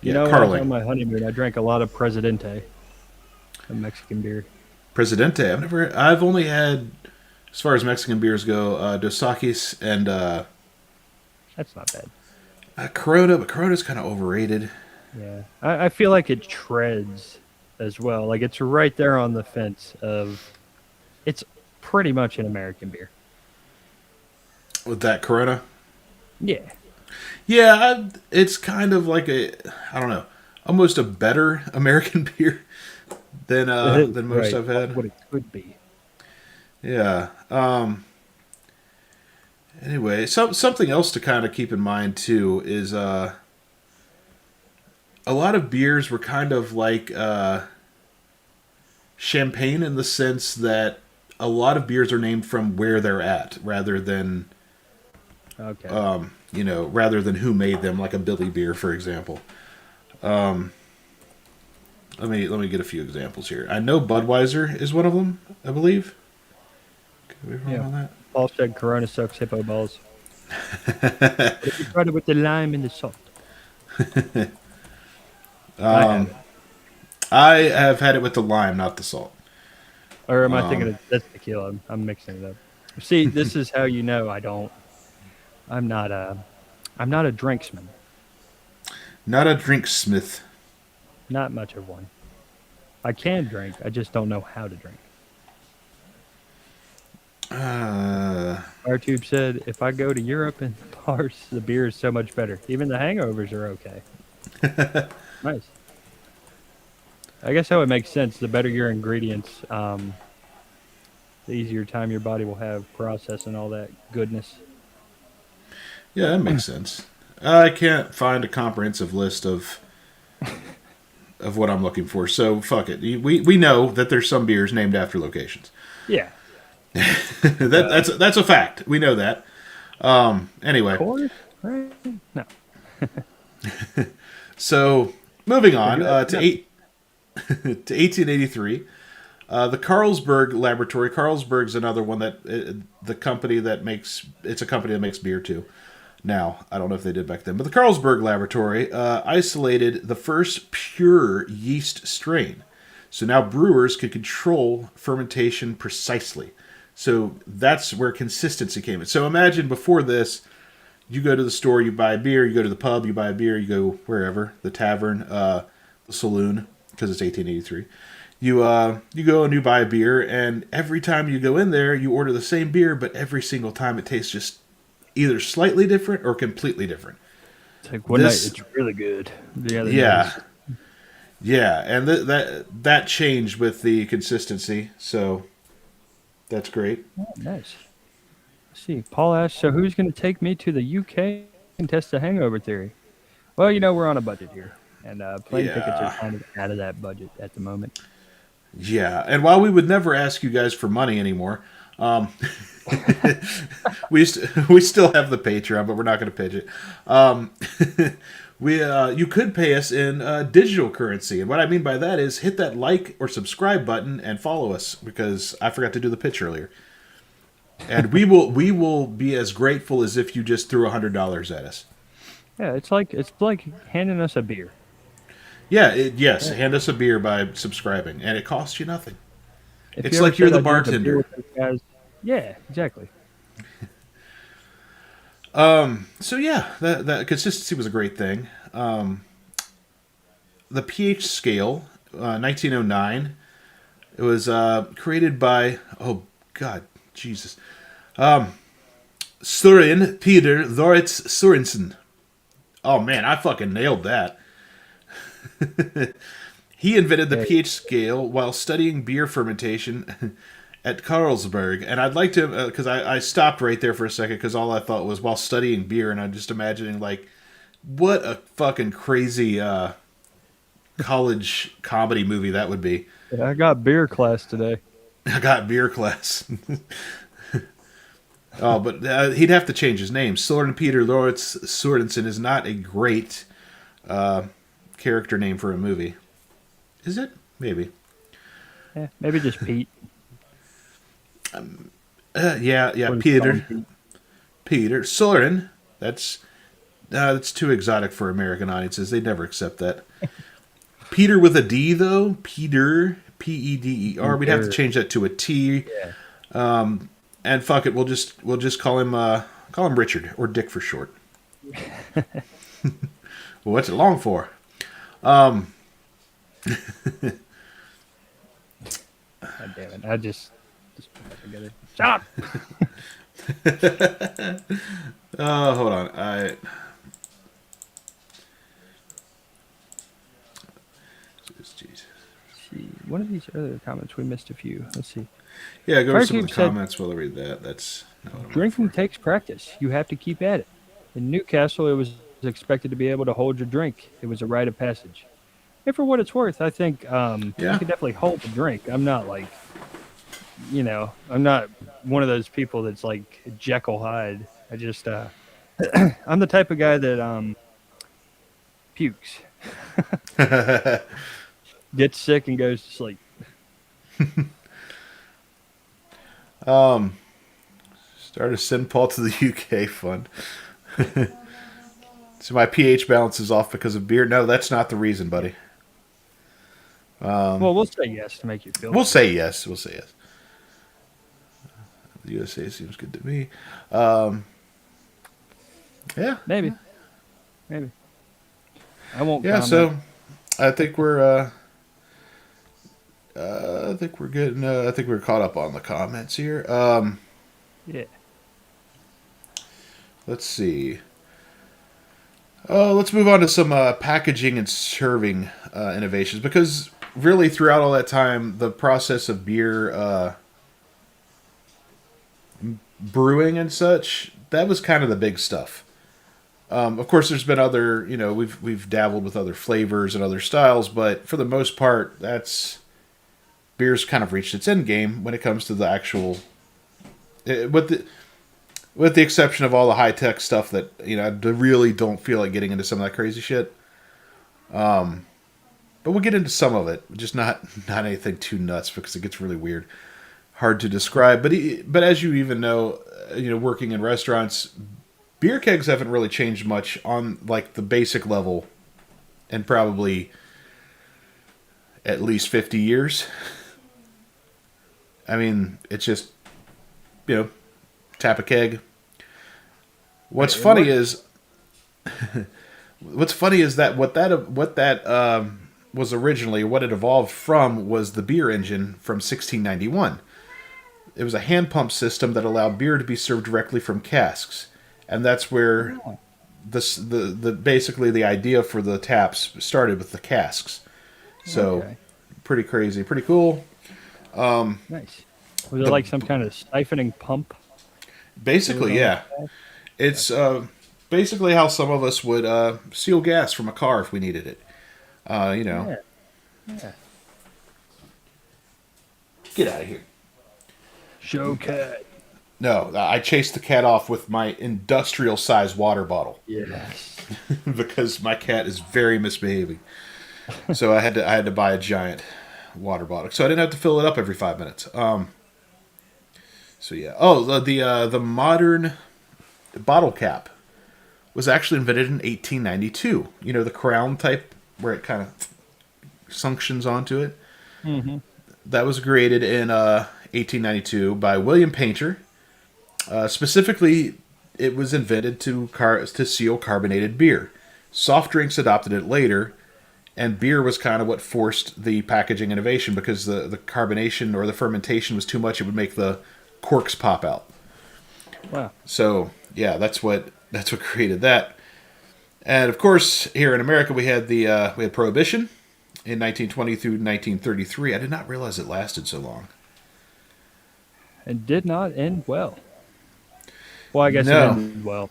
You yeah, know, when I was on Carling. my honeymoon, I drank a lot of Presidente, a Mexican beer. Presidente. I've only had, as far as Mexican beers go, Dos Equis and That's not bad. Corona, but Corona's kind of overrated. Yeah, I feel like it treads as well. Like it's right there on the fence of it's pretty much an American beer. With that Corona, Yeah, yeah, it's kind of like I don't know, almost a better American beer than most right. I've That's had. what it could be. Yeah. Anyway, something else to kind of keep in mind too is a lot of beers were kind of like champagne in the sense that a lot of beers are named from where they're at rather than Okay. rather than who made them, like a Billy beer, for example. Let me get a few examples here. I know Budweiser is one of them, I believe. Could we be wrong Yeah. on that? Paul said Corona sucks hippo balls. But if you tried it with the lime and the salt, I haven't. I have had it with the lime, not the salt. Or am I thinking of that's tequila? I'm mixing it up. See, this is how you know I don't. I'm not a. I'm not a drinksman. Not a drink smith. Not much of one. I can drink. I just don't know how to drink. Uh, Our tube said, if I go to Europe and bars, the beer is so much better. Even the hangovers are okay. Nice. I guess how it makes sense. The better your ingredients, the easier time your body will have processing all that goodness. yeah, that makes sense. I can't find a comprehensive list of what I'm looking for, so fuck it. We know that there's some beers named after locations. Yeah. That's a fact. We know that. Anyway, Course, right? No. so moving Or on do I? to No. to 1883. The Carlsberg Laboratory. Carlsberg's another one that the company that makes it's a company that makes beer too. Now I don't know if they did back then, but the Carlsberg Laboratory isolated the first pure yeast strain. So now brewers could control fermentation precisely. So that's where consistency came in. So imagine before this, you go to the store, you buy a beer, you go to the pub, you buy a beer, you go wherever, the tavern, the saloon, because it's 1883. You go and you buy a beer, and every time you go in there, you order the same beer, but every single time it tastes just either slightly different or completely different. It's like one night This, it's really good. The other night yeah, is Yeah, and that changed with the consistency, so that's great. Oh, nice. Let's see. Paul asks, so who's going to take me to the UK and test the hangover theory? Well, we're on a budget here, and plane tickets are Yeah. kind of out of that budget at the moment. Yeah, and while we would never ask you guys for money anymore, um, we still have the Patreon, but we're not going to pitch it. Um, you could pay us in digital currency, and what I mean by that is hit that like or subscribe button and follow us, because I forgot to do the pitch earlier. And we will be as grateful as if you just threw $100 at us. Yeah, it's like handing us a beer. Yeah, yes, Yeah. hand us a beer by subscribing, and it costs you nothing. If It's you ever like you're said the I'd drink a beer bartender. with those guys, yeah, exactly. So yeah, that consistency was a great thing. The pH scale, 1909. It was created by, oh God, Jesus, Søren Peter Lauritz Sørensen. Oh man, I fucking nailed that. He invented the Yeah, pH scale while studying beer fermentation at Carlsberg. And I'd like to, because I stopped right there for a second, because all I thought was while studying beer, and I'm just imagining, like, what a fucking crazy college comedy movie that would be. yeah, I got beer class today. I got beer class. Oh, but he'd have to change his name. Søren Peter Lauritz Sørensen is not a great character name for a movie. Is it? Maybe. Yeah, maybe just Pete. Yeah, What do you call him, Peter. Pete? Peter. Soren. That's too exotic for American audiences. They'd never accept that. Peter with a D, though. Peter. Peder. We'd have to Peter. change that to a T. Yeah. And fuck it, we'll just call him Richard, or Dick for short. Well, what's it long for? God damn it! I just put that together. Shut up. Hold on. Jesus. See, one of these earlier comments we missed a few. Let's see. Yeah, go to some of the Firecube said, comments while I read that. That's not what I'm looking "Drinking for. takes practice. You have to keep at it." In Newcastle, it was expected to be able to hold your drink. It was a rite of passage. And for what it's worth, I think I Yeah. could definitely hold the drink. I'm not like, I'm not one of those people that's like Jekyll Hyde. I just, I'm the type of guy that pukes, gets sick, and goes to sleep. Start a send Paul to the UK fund. So my pH balance is off because of beer. No, that's not the reason, buddy. Well, we'll say yes to make you feel We'll better. say yes. We'll say yes. The USA seems good to me. Yeah. Maybe. I won't Yeah. comment. So I think we're good. No, I think we're caught up on the comments here. Yeah. Let's see. Let's move on to some packaging and serving innovations, because really throughout all that time, the process of beer brewing and such, that was kind of the big stuff. Of course, there's been other, we've dabbled with other flavors and other styles, but for the most part, beer's kind of reached its end game when it comes to the actual, with the exception of all the high tech stuff that I really don't feel like getting into some of that crazy shit. But we'll get into some of it, just not anything too nuts, because it gets really weird, hard to describe. But as you even know, working in restaurants, beer kegs haven't really changed much on like the basic level, in probably at least 50 years. I mean, it's just tap a keg. What's Right, funny is that what that was originally, what it evolved from, was the beer engine from 1691. It was a hand pump system that allowed beer to be served directly from casks, and that's where the basically the idea for the taps started, with the casks. So Okay. pretty crazy, pretty cool. Nice. Was it The like some kind of siphoning pump that was Basically, on the yeah, back? it's Gotcha. basically how some of us would seal gas from a car if we needed it. You know, Yeah. Yeah. get out of here. Show cat. No, I chased the cat off with my industrial size water bottle Yes. because my cat is very misbehaving. So I had to buy a giant water bottle, so I didn't have to fill it up every 5 minutes. So yeah. Oh, the modern bottle cap was actually invented in 1892. You know, the crown type where it kind of suctions onto it. Mm-hmm. That was created in 1892 by William Painter. Specifically, it was invented to seal carbonated beer. Soft drinks adopted it later, and beer was kind of what forced the packaging innovation because the carbonation or the fermentation was too much. It would make the corks pop out. Wow. So yeah, that's what created that. And of course, here in America, we had Prohibition in 1920 through 1933. I did not realize it lasted so long. And did not end well. Well, I guess it No, ended well.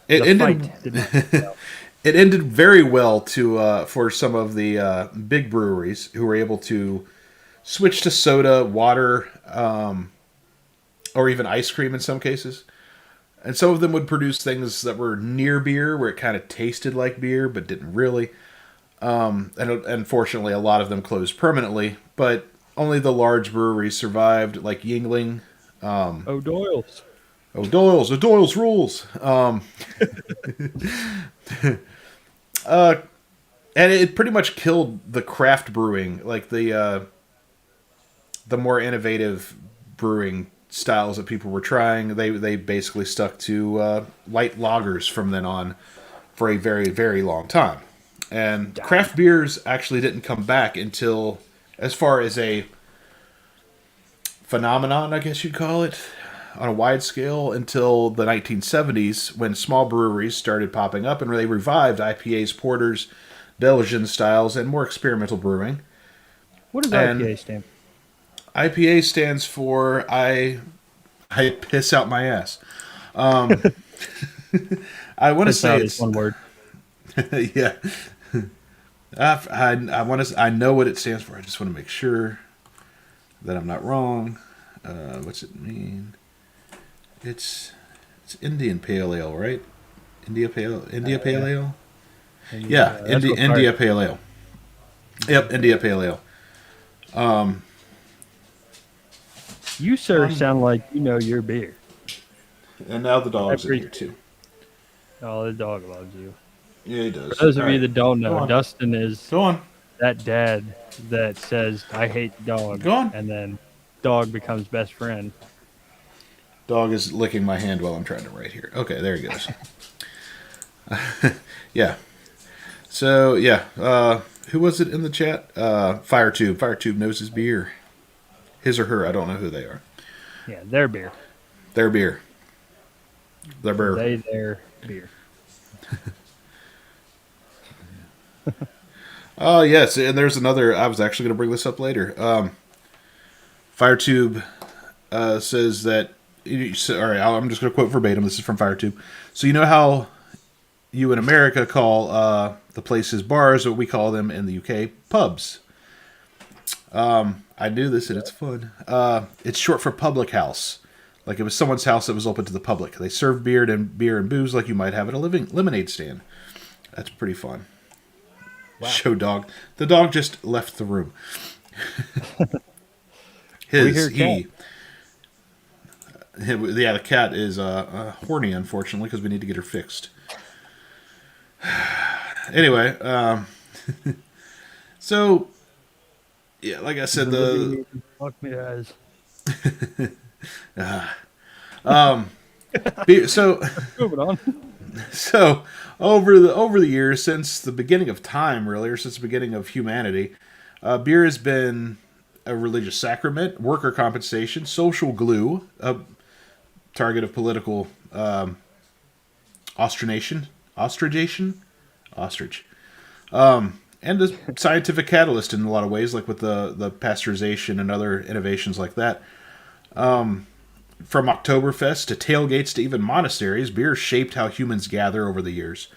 it The ended. fight did not end well. It ended very well to for some of the big breweries who were able to switch to soda, water, or even ice cream in some cases. And some of them would produce things that were near beer, where it kind of tasted like beer but didn't really. And unfortunately, a lot of them closed permanently. But only the large breweries survived, like Yingling. O'Doyle's. O'Doyle's rules. And it pretty much killed the craft brewing, like the more innovative brewing styles that people were trying. They basically stuck to light lagers from then on for a very very long time. And craft beers actually didn't come back until, as far as a phenomenon, I guess you'd call it, on a wide scale, until the 1970s when small breweries started popping up and they revived IPAs, porters, Belgian styles, and more experimental brewing. What does And IPA stand IPA stands for I piss out my ass. I want for? to Piss say out is it's one word. yeah. I want to I know what it stands for. I just want to make sure that I'm not wrong. What's it mean? It's Indian Pale Ale, right? India Pale Yeah. Ale. And, Yeah, that's what India fire. Pale Ale. Yep, India Pale Ale. You, sir, Um, sound like you know your beer. and now the I dog's in here appreciate too. it. Oh, the dog loves you. Yeah, he For does. those All of you right, that don't go know, on, Dustin is go on, that dad that says, I hate dog, go on. and then dog becomes best friend. Dog is licking my hand while I'm trying to write here. Okay, there he goes. Yeah. So yeah, who was it in the chat? Firetube. Firetube knows his beer. His or her. I don't know who they are. Yeah, their beer. Their beer. Their beer. Their beer. Oh yes, and there's another. I was actually going to bring this up later. Firetube says that. All right, I'm just going to quote verbatim. This is from Firetube. So you know how you in America call the places bars, what we call them in the UK pubs. I knew this and it's fun. It's short for public house. Like it was someone's house that was open to the public. They serve beer and booze like you might have at a lemonade stand. That's pretty fun. Wow. Show dog. The dog just left the room. We hear Yeah, the cat is horny, unfortunately, because we need to get her fixed. Anyway, so yeah, like I said, the Fuck me eyes. so Moving on. so over the years, since the beginning of time, really, or since the beginning of humanity, beer has been a religious sacrament, worker compensation, social glue, a target of political ostrich, and a scientific catalyst in a lot of ways, like with the pasteurization and other innovations like that. From Oktoberfest to tailgates to even monasteries, beer shaped how humans gather over the years.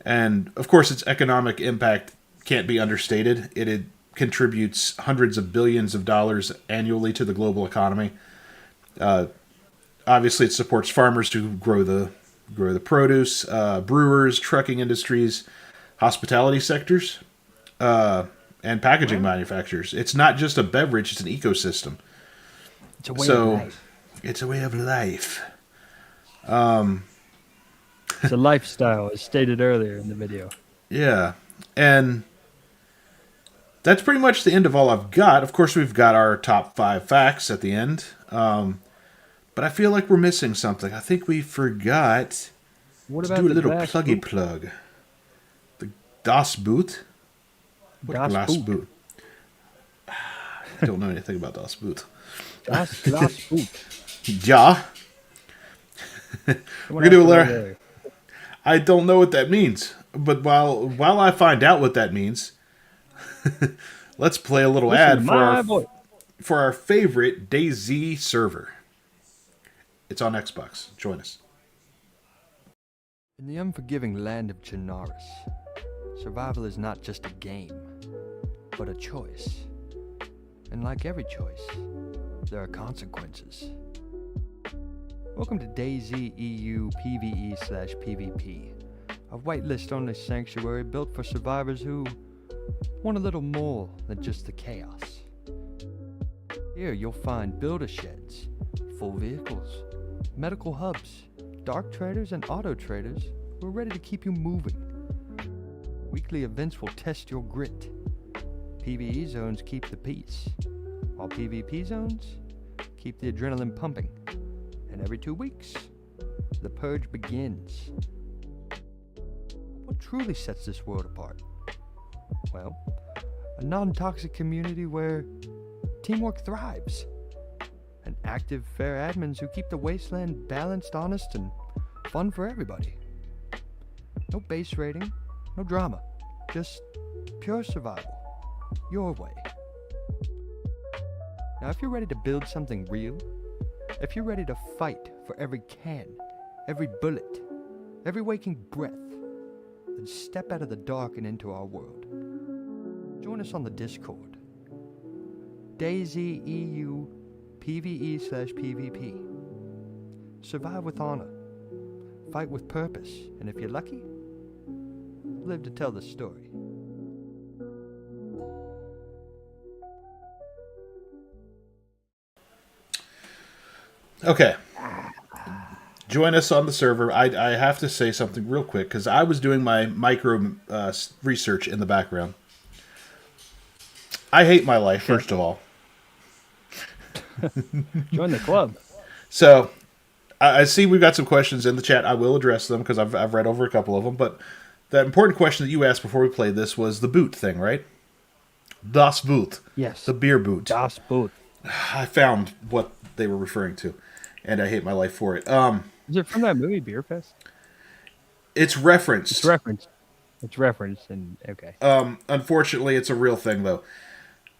And, of course, its economic impact can't be understated. It contributes hundreds of billions of dollars annually to the global economy. Obviously, it supports farmers who grow the produce, brewers, trucking industries, hospitality sectors, and packaging manufacturers. It's not just a beverage; it's an ecosystem. It's a way of life. It's a way of life. It's a lifestyle, as stated earlier in the video. Yeah, and that's pretty much the end of all I've got. Of course, we've got our top 5 facts at the end. But I feel like we're missing something. I think we forgot What to about do a the little glass pluggy boot? plug. The Das Boot? What Das glass Boot. boot? I don't know anything about Das Boot. Das Glas Boot. Ja. We're gonna do a little. I don't know what that means, but while I find out what that means, let's play a little Listen ad to for my voice. for our favorite DayZ server. It's on Xbox. Join us. In the unforgiving land of Chernarus, survival is not just a game, but a choice. And like every choice, there are consequences. Welcome to DayZ EU PvE/PvP, a whitelist-only sanctuary built for survivors who want a little more than just the chaos. Here you'll find builder sheds, full vehicles, medical hubs, dark traders and auto traders who are ready to keep you moving. Weekly events will test your grit. PvE zones keep the peace, while PvP zones keep the adrenaline pumping. And every 2 weeks, the purge begins. What truly sets this world apart? Well, a non-toxic community where teamwork thrives. And active, fair admins who keep the wasteland balanced, honest, and fun for everybody. No base rating, no drama, just pure survival. Your way. Now, if you're ready to build something real, if you're ready to fight for every can, every bullet, every waking breath, then step out of the dark and into our world. Join us on the Discord. DayZ EU PvE/PvP. Survive with honor. Fight with purpose. And if you're lucky, live to tell the story. Okay. Join us on the server. I have to say something real quick because I was doing my micro research in the background. I hate my life, first of all. Join the club. So, I see we've got some questions in the chat. I will address them because I've read over a couple of them. But the important question that you asked before we played this was the boot thing, right? Das Boot. Yes. The beer boot. Das Boot. I found what they were referring to, and I hate my life for it. Is it from that movie, Beer Fest? It's referenced. It's referenced. It's referenced, and okay. Unfortunately, it's a real thing, though.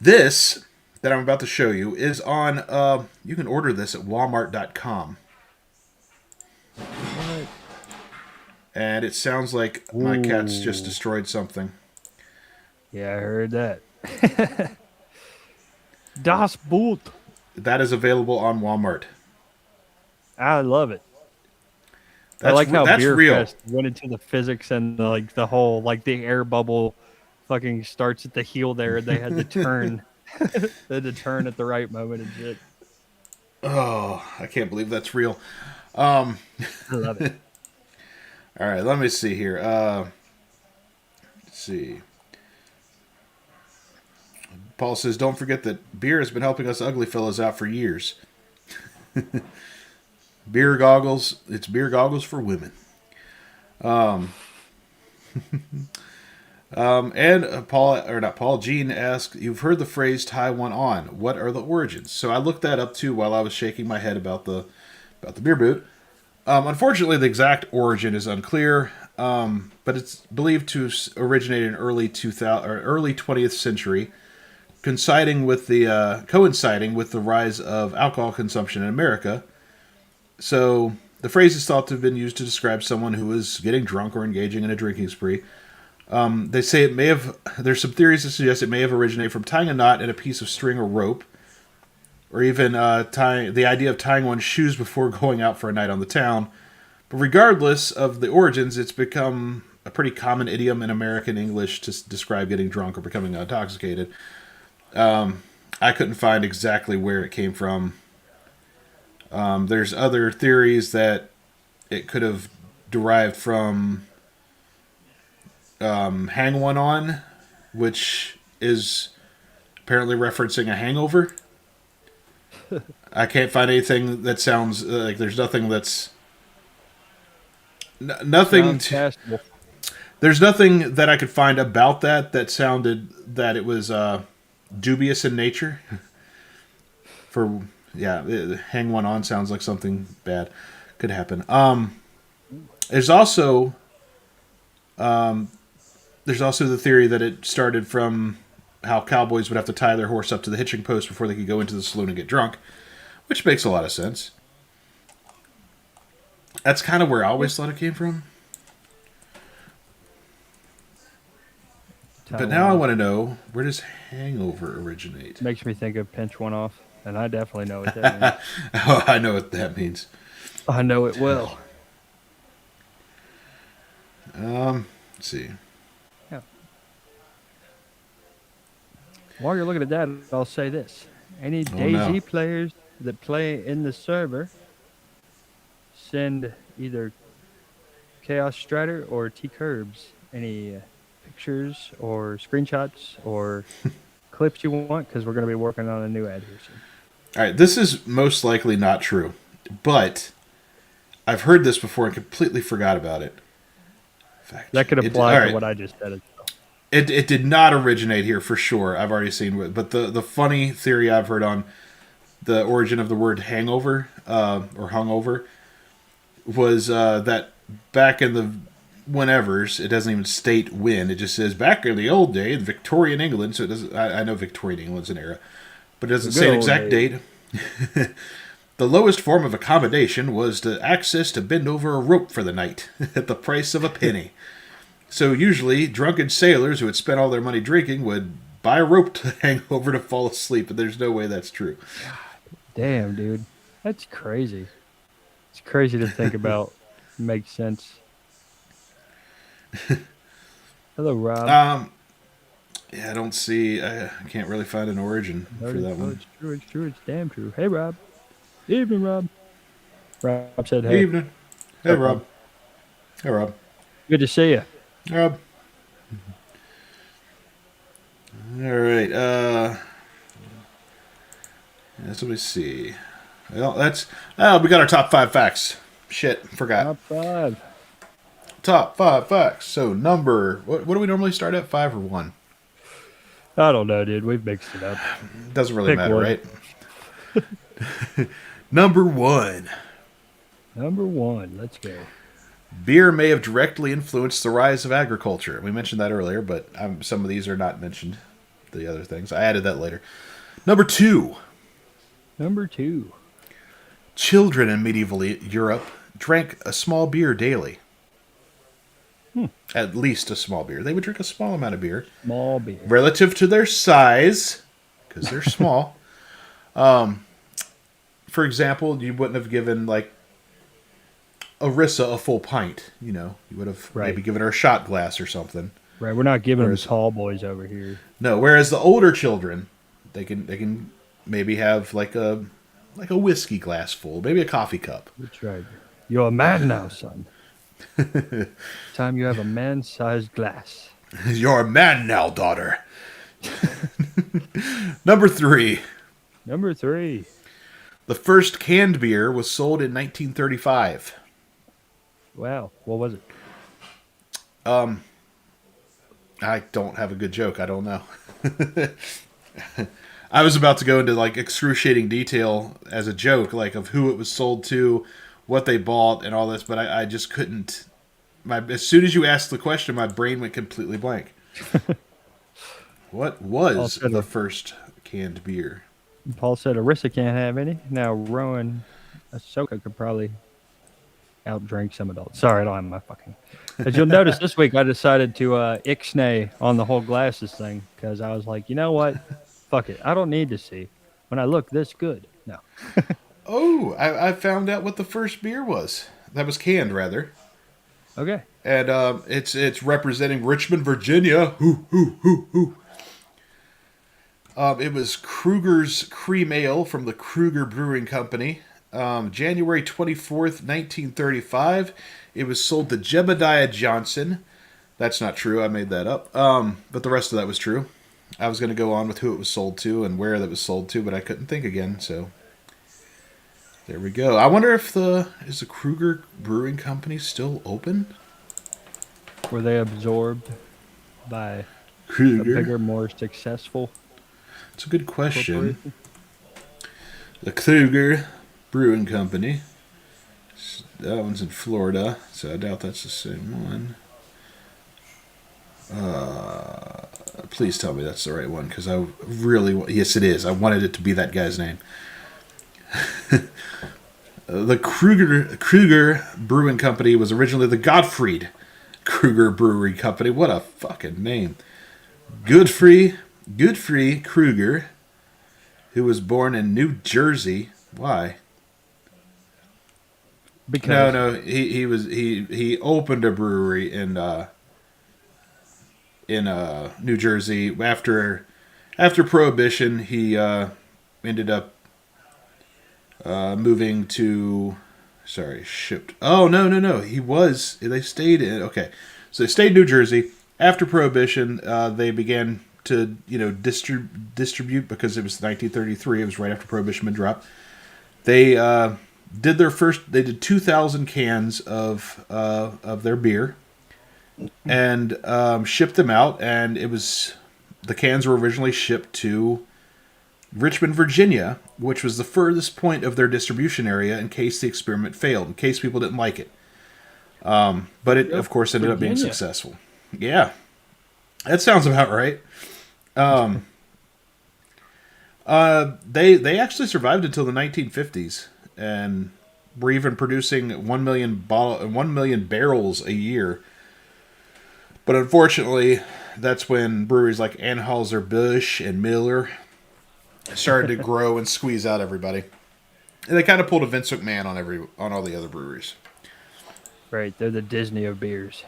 This that I'm about to show you is on, you can order this at walmart.com. What? And it sounds like my cat's just destroyed something. Yeah, I heard that. Das Boot. That is available on Walmart. I love it. That's, I like how that's Beer real. Fest went into the physics and the whole the air bubble fucking starts at the heel there. They had to turn, they had to turn at the right moment and shit. Oh, I can't believe that's real. I love it. All right, let me see here. Let's see. Paul says, don't forget that beer has been helping us ugly fellas out for years. Beer goggles. It's beer goggles for women. And Gene asked, you've heard the phrase tie one on. What are the origins? So I looked that up too while I was shaking my head about the beer boot. Unfortunately, the exact origin is unclear. but it's believed to originate in early 2000 or early 20th century, coinciding with the rise of alcohol consumption in America. So the phrase is thought to have been used to describe someone who was getting drunk or engaging in a drinking spree. They say it may have. There's some theories that suggest it may have originated from tying a knot in a piece of string or rope, or even the idea of tying one's shoes before going out for a night on the town. But regardless of the origins, it's become a pretty common idiom in American English to describe getting drunk or becoming intoxicated. I couldn't find exactly where it came from. There's other theories that it could have derived from hang one on, which is apparently referencing a hangover. I can't find anything that sounds like there's nothing that's nothing. There's nothing that I could find about that sounded that it was dubious in nature. Hang one on sounds like something bad could happen. There's also the theory that it started from how cowboys would have to tie their horse up to the hitching post before they could go into the saloon and get drunk, which makes a lot of sense. That's kind of where I always thought it came from. But now I want to know, where does hangover originate? Makes me think of pinch one off, and I definitely know what that means. Oh, I know what that means. I know it well. Let's see. Yeah. While you're looking at that, I'll say this. Any DayZ players that play in the server, send either Chaos Strider or T-Curbs any pictures or screenshots or clips you want, because we're going to be working on a new ad here soon. All right, this is most likely not true, but I've heard this before and completely forgot about it. That could apply to what I just said as well. It did not originate here for sure. I've already seen it. But the funny theory I've heard on the origin of the word hangover or hungover was that back in the whenevers, it doesn't even state when. It just says back in the old day in Victorian England. So it doesn't. I know Victorian England's an era, but it doesn't say an exact date. The lowest form of accommodation was to access to bend over a rope for the night at the price of a penny. So usually, drunken sailors who had spent all their money drinking would buy a rope to hang over to fall asleep, but there's no way that's true. Damn, dude. That's crazy. It's crazy to think about. Makes sense. Hello, Rob. Yeah, I don't see... I can't really find an origin for that one. It's true. It's true. It's damn true. Hey, Rob. Evening, Rob. Rob said, hey. Evening. Hey, Rob. Hey, Rob. Good to see you. Rob. All right. Let me see. Well, we got our top 5 facts. Shit, forgot. Top 5. Top 5 facts. So, what do we normally start at, 5 or 1? I don't know, dude. We've mixed it up. Doesn't really matter, one. Right? Number 1. Number 1. Let's go. Beer may have directly influenced the rise of agriculture. We mentioned that earlier, but some of these are not mentioned. The other things. I added that later. Number 2. Children in medieval Europe drank a small beer daily. At least a small beer. They would drink a small amount of beer. Small beer. Relative to their size, because they're small. For example, you wouldn't have given, like, Arissa a full pint. You would have maybe given her a shot glass or something. Right, we're not giving them tall boys over here. No, whereas the older children, they can maybe have like a whiskey glass full, maybe a coffee cup. That's right. You're a man now, son. Time you have a man-sized glass. You're a man now, daughter. Number 3. The first canned beer was sold in 1935. Wow. What was it? I don't have a good joke. I don't know. I was about to go into like excruciating detail as a joke, like of who it was sold to, what they bought, and all this, but I just couldn't as soon as you asked the question, my brain went completely blank. What was the first canned beer? Paul said Arissa can't have any. Now Rowan Ahsoka could probably outdrink some adults. Sorry, I don't have my fucking. As you'll notice this week, I decided to ixnay on the whole glasses thing because I was like, you know what? Fuck it. I don't need to see when I look this good. No. Oh, I found out what the first beer was. That was canned, rather. Okay. And it's representing Richmond, Virginia. Hoo, hoo, hoo, hoo. It was Kruger's Cream Ale from the Kruger Brewing Company. January 24th, 1935. It was sold to Jebediah Johnson. That's not true. I made that up. But the rest of that was true. I was going to go on with who it was sold to and where that was sold to, but I couldn't think again, so there we go. I wonder if is the Kruger Brewing Company still open? Were they absorbed by Kruger? a bigger, more successful? It's a good question. The Kruger Brewing Company. That one's in Florida, so I doubt that's the same one. Please tell me that's the right one, because I really... Yes, it is. I wanted it to be that guy's name. The Kruger Brewing Company was originally the Gottfried Kruger Brewery Company. What a fucking name. Godfrey Kruger, who was born in New Jersey. Why? Because he opened a brewery in New Jersey after Prohibition. He ended up moving to shipped. Oh no. They stayed in. Okay, so they stayed in New Jersey after Prohibition. They began to distribute because it was 1933. It was right after Prohibition had dropped. They did 2,000 cans of their beer and shipped them out. And the cans were originally shipped to Richmond, Virginia, which was the furthest point of their distribution area in case the experiment failed, in case people didn't like it. But it, of course, ended up being successful. Yeah, that sounds about right. They actually survived until the 1950s, and were even producing 1 million barrels a year. But unfortunately, that's when breweries like Anheuser-Busch and Miller started to grow and squeeze out everybody. And they kind of pulled a Vince McMahon on all the other breweries. Right, they're the Disney of beers.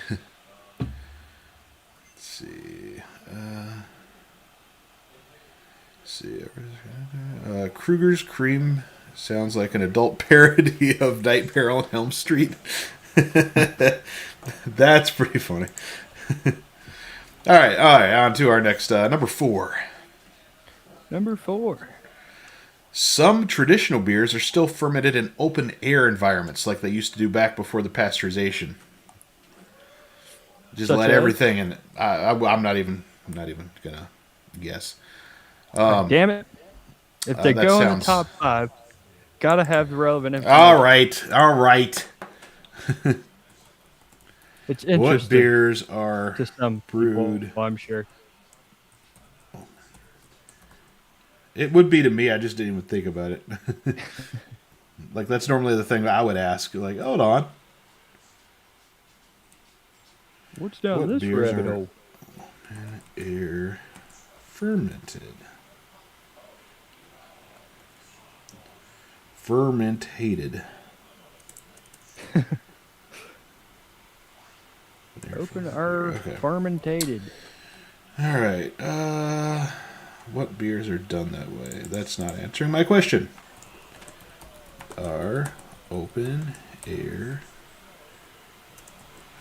Let's see. Kruger's Cream sounds like an adult parody of Night Peril on Elm Street. That's pretty funny. All right, on to our next, number 4. Number 4. Some traditional beers are still fermented in open-air environments like they used to do back before the pasteurization. Just let everything in. I'm not even gonna guess. Damn it! If they go in the top 5, gotta have the relevant information. All right. It's interesting. What beers are to some brewed? People, I'm sure. It would be to me. I just didn't even think about it. Like, that's normally the thing I would ask. Like, hold on. What's down this rabbit hole? Air fermented. Fermented. Open air fermented. All right. What beers are done that way? That's not answering my question. Are open air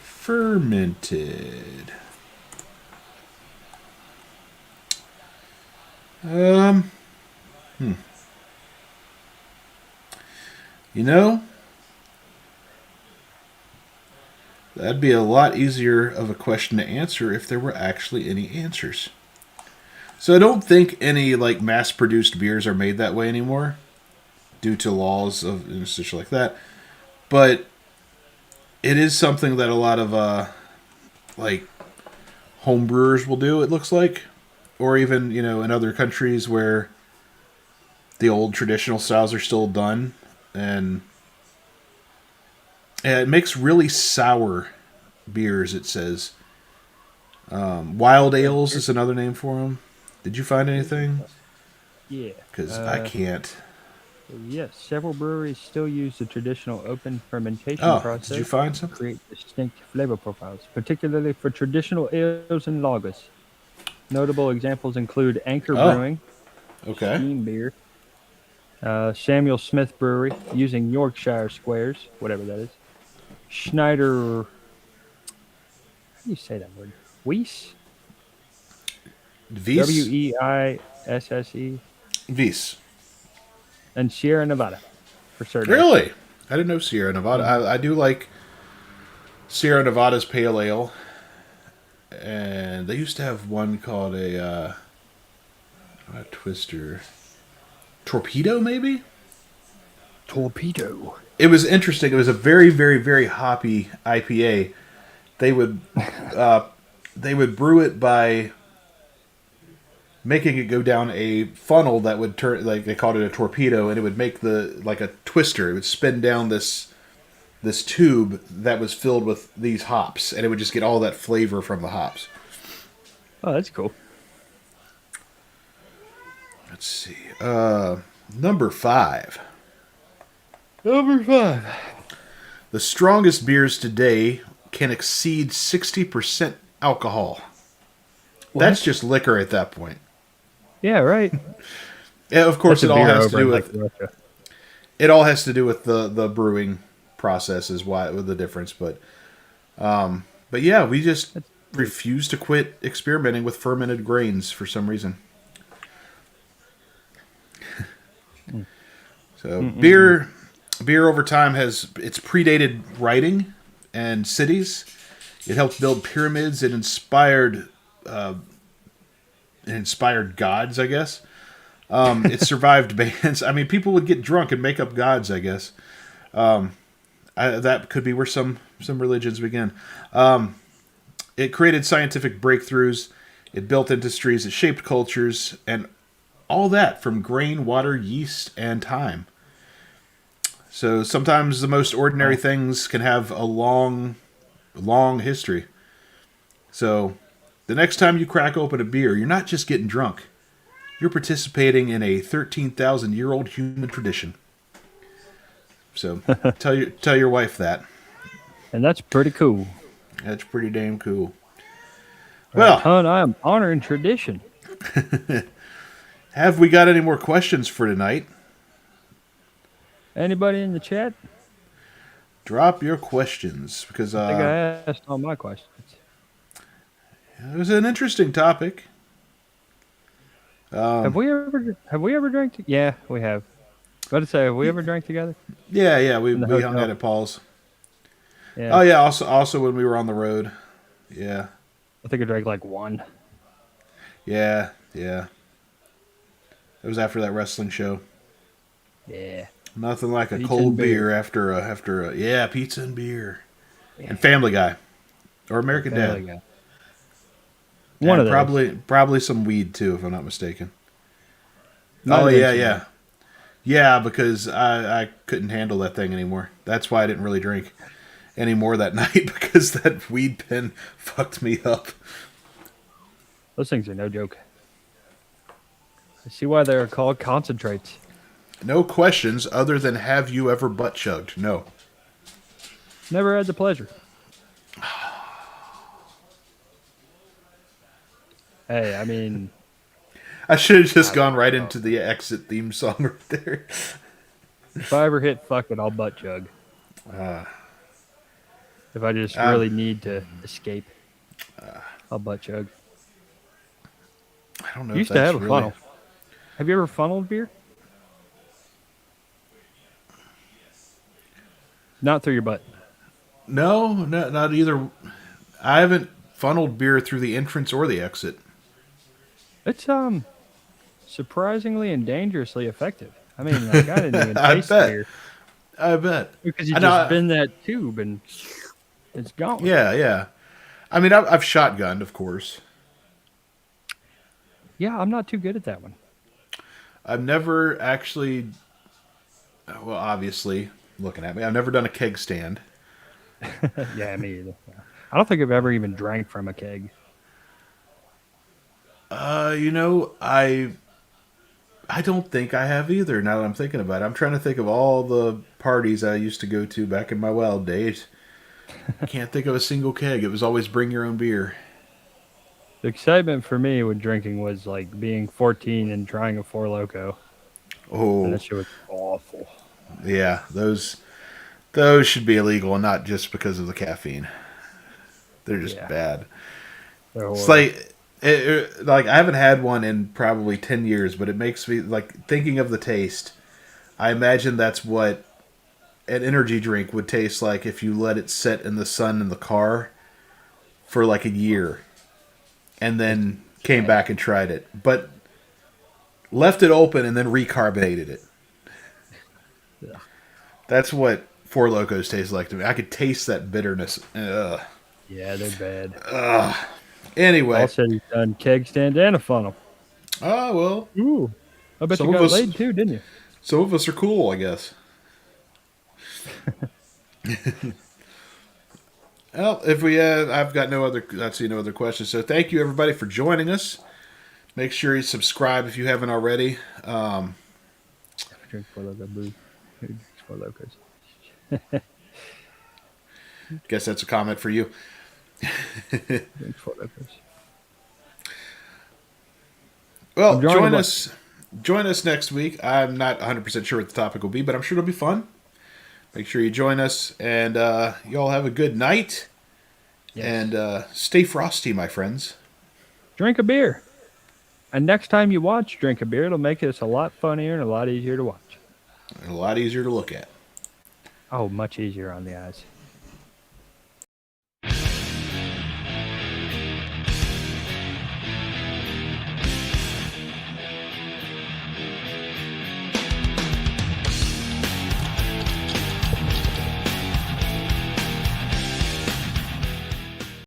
fermented? That'd be a lot easier of a question to answer if there were actually any answers. So I don't think any mass-produced beers are made that way anymore, due to laws of and such like that. But it is something that a lot of like home brewers will do. It looks like, or even in other countries where the old traditional styles are still done, and it makes really sour beers. It says wild ales is another name for them. Did you find anything? Yeah. Because I can't. Yes, several breweries still use the traditional open fermentation Oh, did you process find to some? create distinct flavor profiles, particularly for traditional ales and lagers. Notable examples include Anchor Oh, Brewing, okay. Steam Beer, Samuel Smith Brewery using Yorkshire squares, whatever that is. Schneider, how do you say that word? Weiss? Weiss? Weisse. Weiss. And Sierra Nevada for certain ales. Really? I didn't know Sierra Nevada. Mhm. I do like Sierra Nevada's Pale Ale, and they used to have one called a Twister Torpedo, maybe. Torpedo. It was interesting. It was a very, very, very hoppy IPA. They would uh, they would brew it by making it go down a funnel that would turn, like they called it a torpedo, and it would make the like a twister. It would spin down this tube that was filled with these hops, and it would just get all that flavor from the hops. Oh, that's cool. Let's see. Number 5. Number 5. The strongest beers today can exceed 60% alcohol. What? That's just liquor at that point. Yeah, right. Yeah, of course, That's it a all beer has over to do in, with like, Russia. it all has to do with the brewing process is why with the difference. But yeah, we just refuse to quit experimenting with fermented grains for some reason. So beer over time it's predated writing and cities. It helped build pyramids. It inspired gods, I guess. It survived bans. I mean, people would get drunk and make up gods, I guess. That could be where some religions begin. It created scientific breakthroughs. It built industries. It shaped cultures, and all that from grain, water, yeast, and time. So sometimes the most ordinary things can have a long, long history. So the next time you crack open a beer, you're not just getting drunk. You're participating in a 13,000-year-old human tradition. So tell your wife that. And that's pretty cool. That's pretty damn cool. Right, Well, hon, I am honoring tradition. have we got any more questions for tonight? Anybody in the chat? Drop your questions because I think I asked all my questions. it was an interesting topic. Have we ever drank? Yeah, we have. About to say, have we ever drank together? Yeah, we In the hung hotel. out at Paul's. Yeah. Oh yeah, also when we were on the road. Yeah. I think I drank like one. Yeah. It was after that wrestling show. Yeah. Nothing like a Pizza cold and beer. beer after a pizza and beer. And Family Guy. Or American Family Dad. Guy. One And of those. probably some weed too, if I'm not mistaken. Might Oh have been yeah. some. Yeah, because I couldn't handle that thing anymore. That's why I didn't really drink anymore that night, because that weed pen fucked me up. Those things are no joke. I see why they're called concentrates. No questions other than have you ever butt chugged? No. Never had the pleasure. Hey, I mean, I should have just gone right into the exit theme song right there. if I ever hit fuck it, I'll butt chug. If I just really need to escape, I'll butt chug. I don't know You if used to that's have a really... funnel. Have you ever funneled beer? Not through your butt. No, not either. I haven't funneled beer through the entrance or the exit. It's surprisingly and dangerously effective. I mean, like I didn't even I taste bet. beer I bet. because you I know, just bend that tube and It's gone. Yeah, yeah. I mean, I've shotgunned, of course. Yeah, I'm not too good at that one. I've never actually, well, obviously, looking at me, I've never done a keg stand. Yeah, me either. Yeah. I don't think I've ever even drank from a keg. You know, I don't think I have either. Now that I'm thinking about it, I'm trying to think of all the parties I used to go to back in my wild days. Can't think of a single keg. It was always bring your own beer. The excitement for me with drinking was like being 14 and trying a Four Loco, and Oh, that shit was awful. yeah, those should be illegal, and not just because of the caffeine. They're just Yeah, bad. they're It's horrible. like I haven't had one in probably 10 years, but it makes me like thinking of the taste. I imagine that's what an energy drink would taste like if you let it sit in the sun in the car for like a year and It's then came bad. back and tried it, but left it open and then recarbonated it. Ugh. That's what Four Locos tastes like to me. I could taste that bitterness. Ugh. Yeah, they're bad. Paul Anyway, said he's done keg stand and a funnel. oh well, Ooh, I bet you some of got us, laid too, didn't you? some of us are cool, I guess. Well, if we, I've got no other, I see no other questions. So thank you everybody for joining us. Make sure you subscribe if you haven't already. Drink Four Loco boo. Who drinks Four Locos? Guess that's a comment for you. Drinks Four Locos. I'm Well, drawing a blank. join us next week. I'm not 100% sure what the topic will be, but I'm sure it'll be fun. Make sure you join us, and y'all have a good night. Yes. And stay frosty, my friends. Drink a beer. And next time you watch Drink a Beer, it'll make this a lot funnier and a lot easier to watch. And a lot easier to look at. Oh, much easier on the eyes.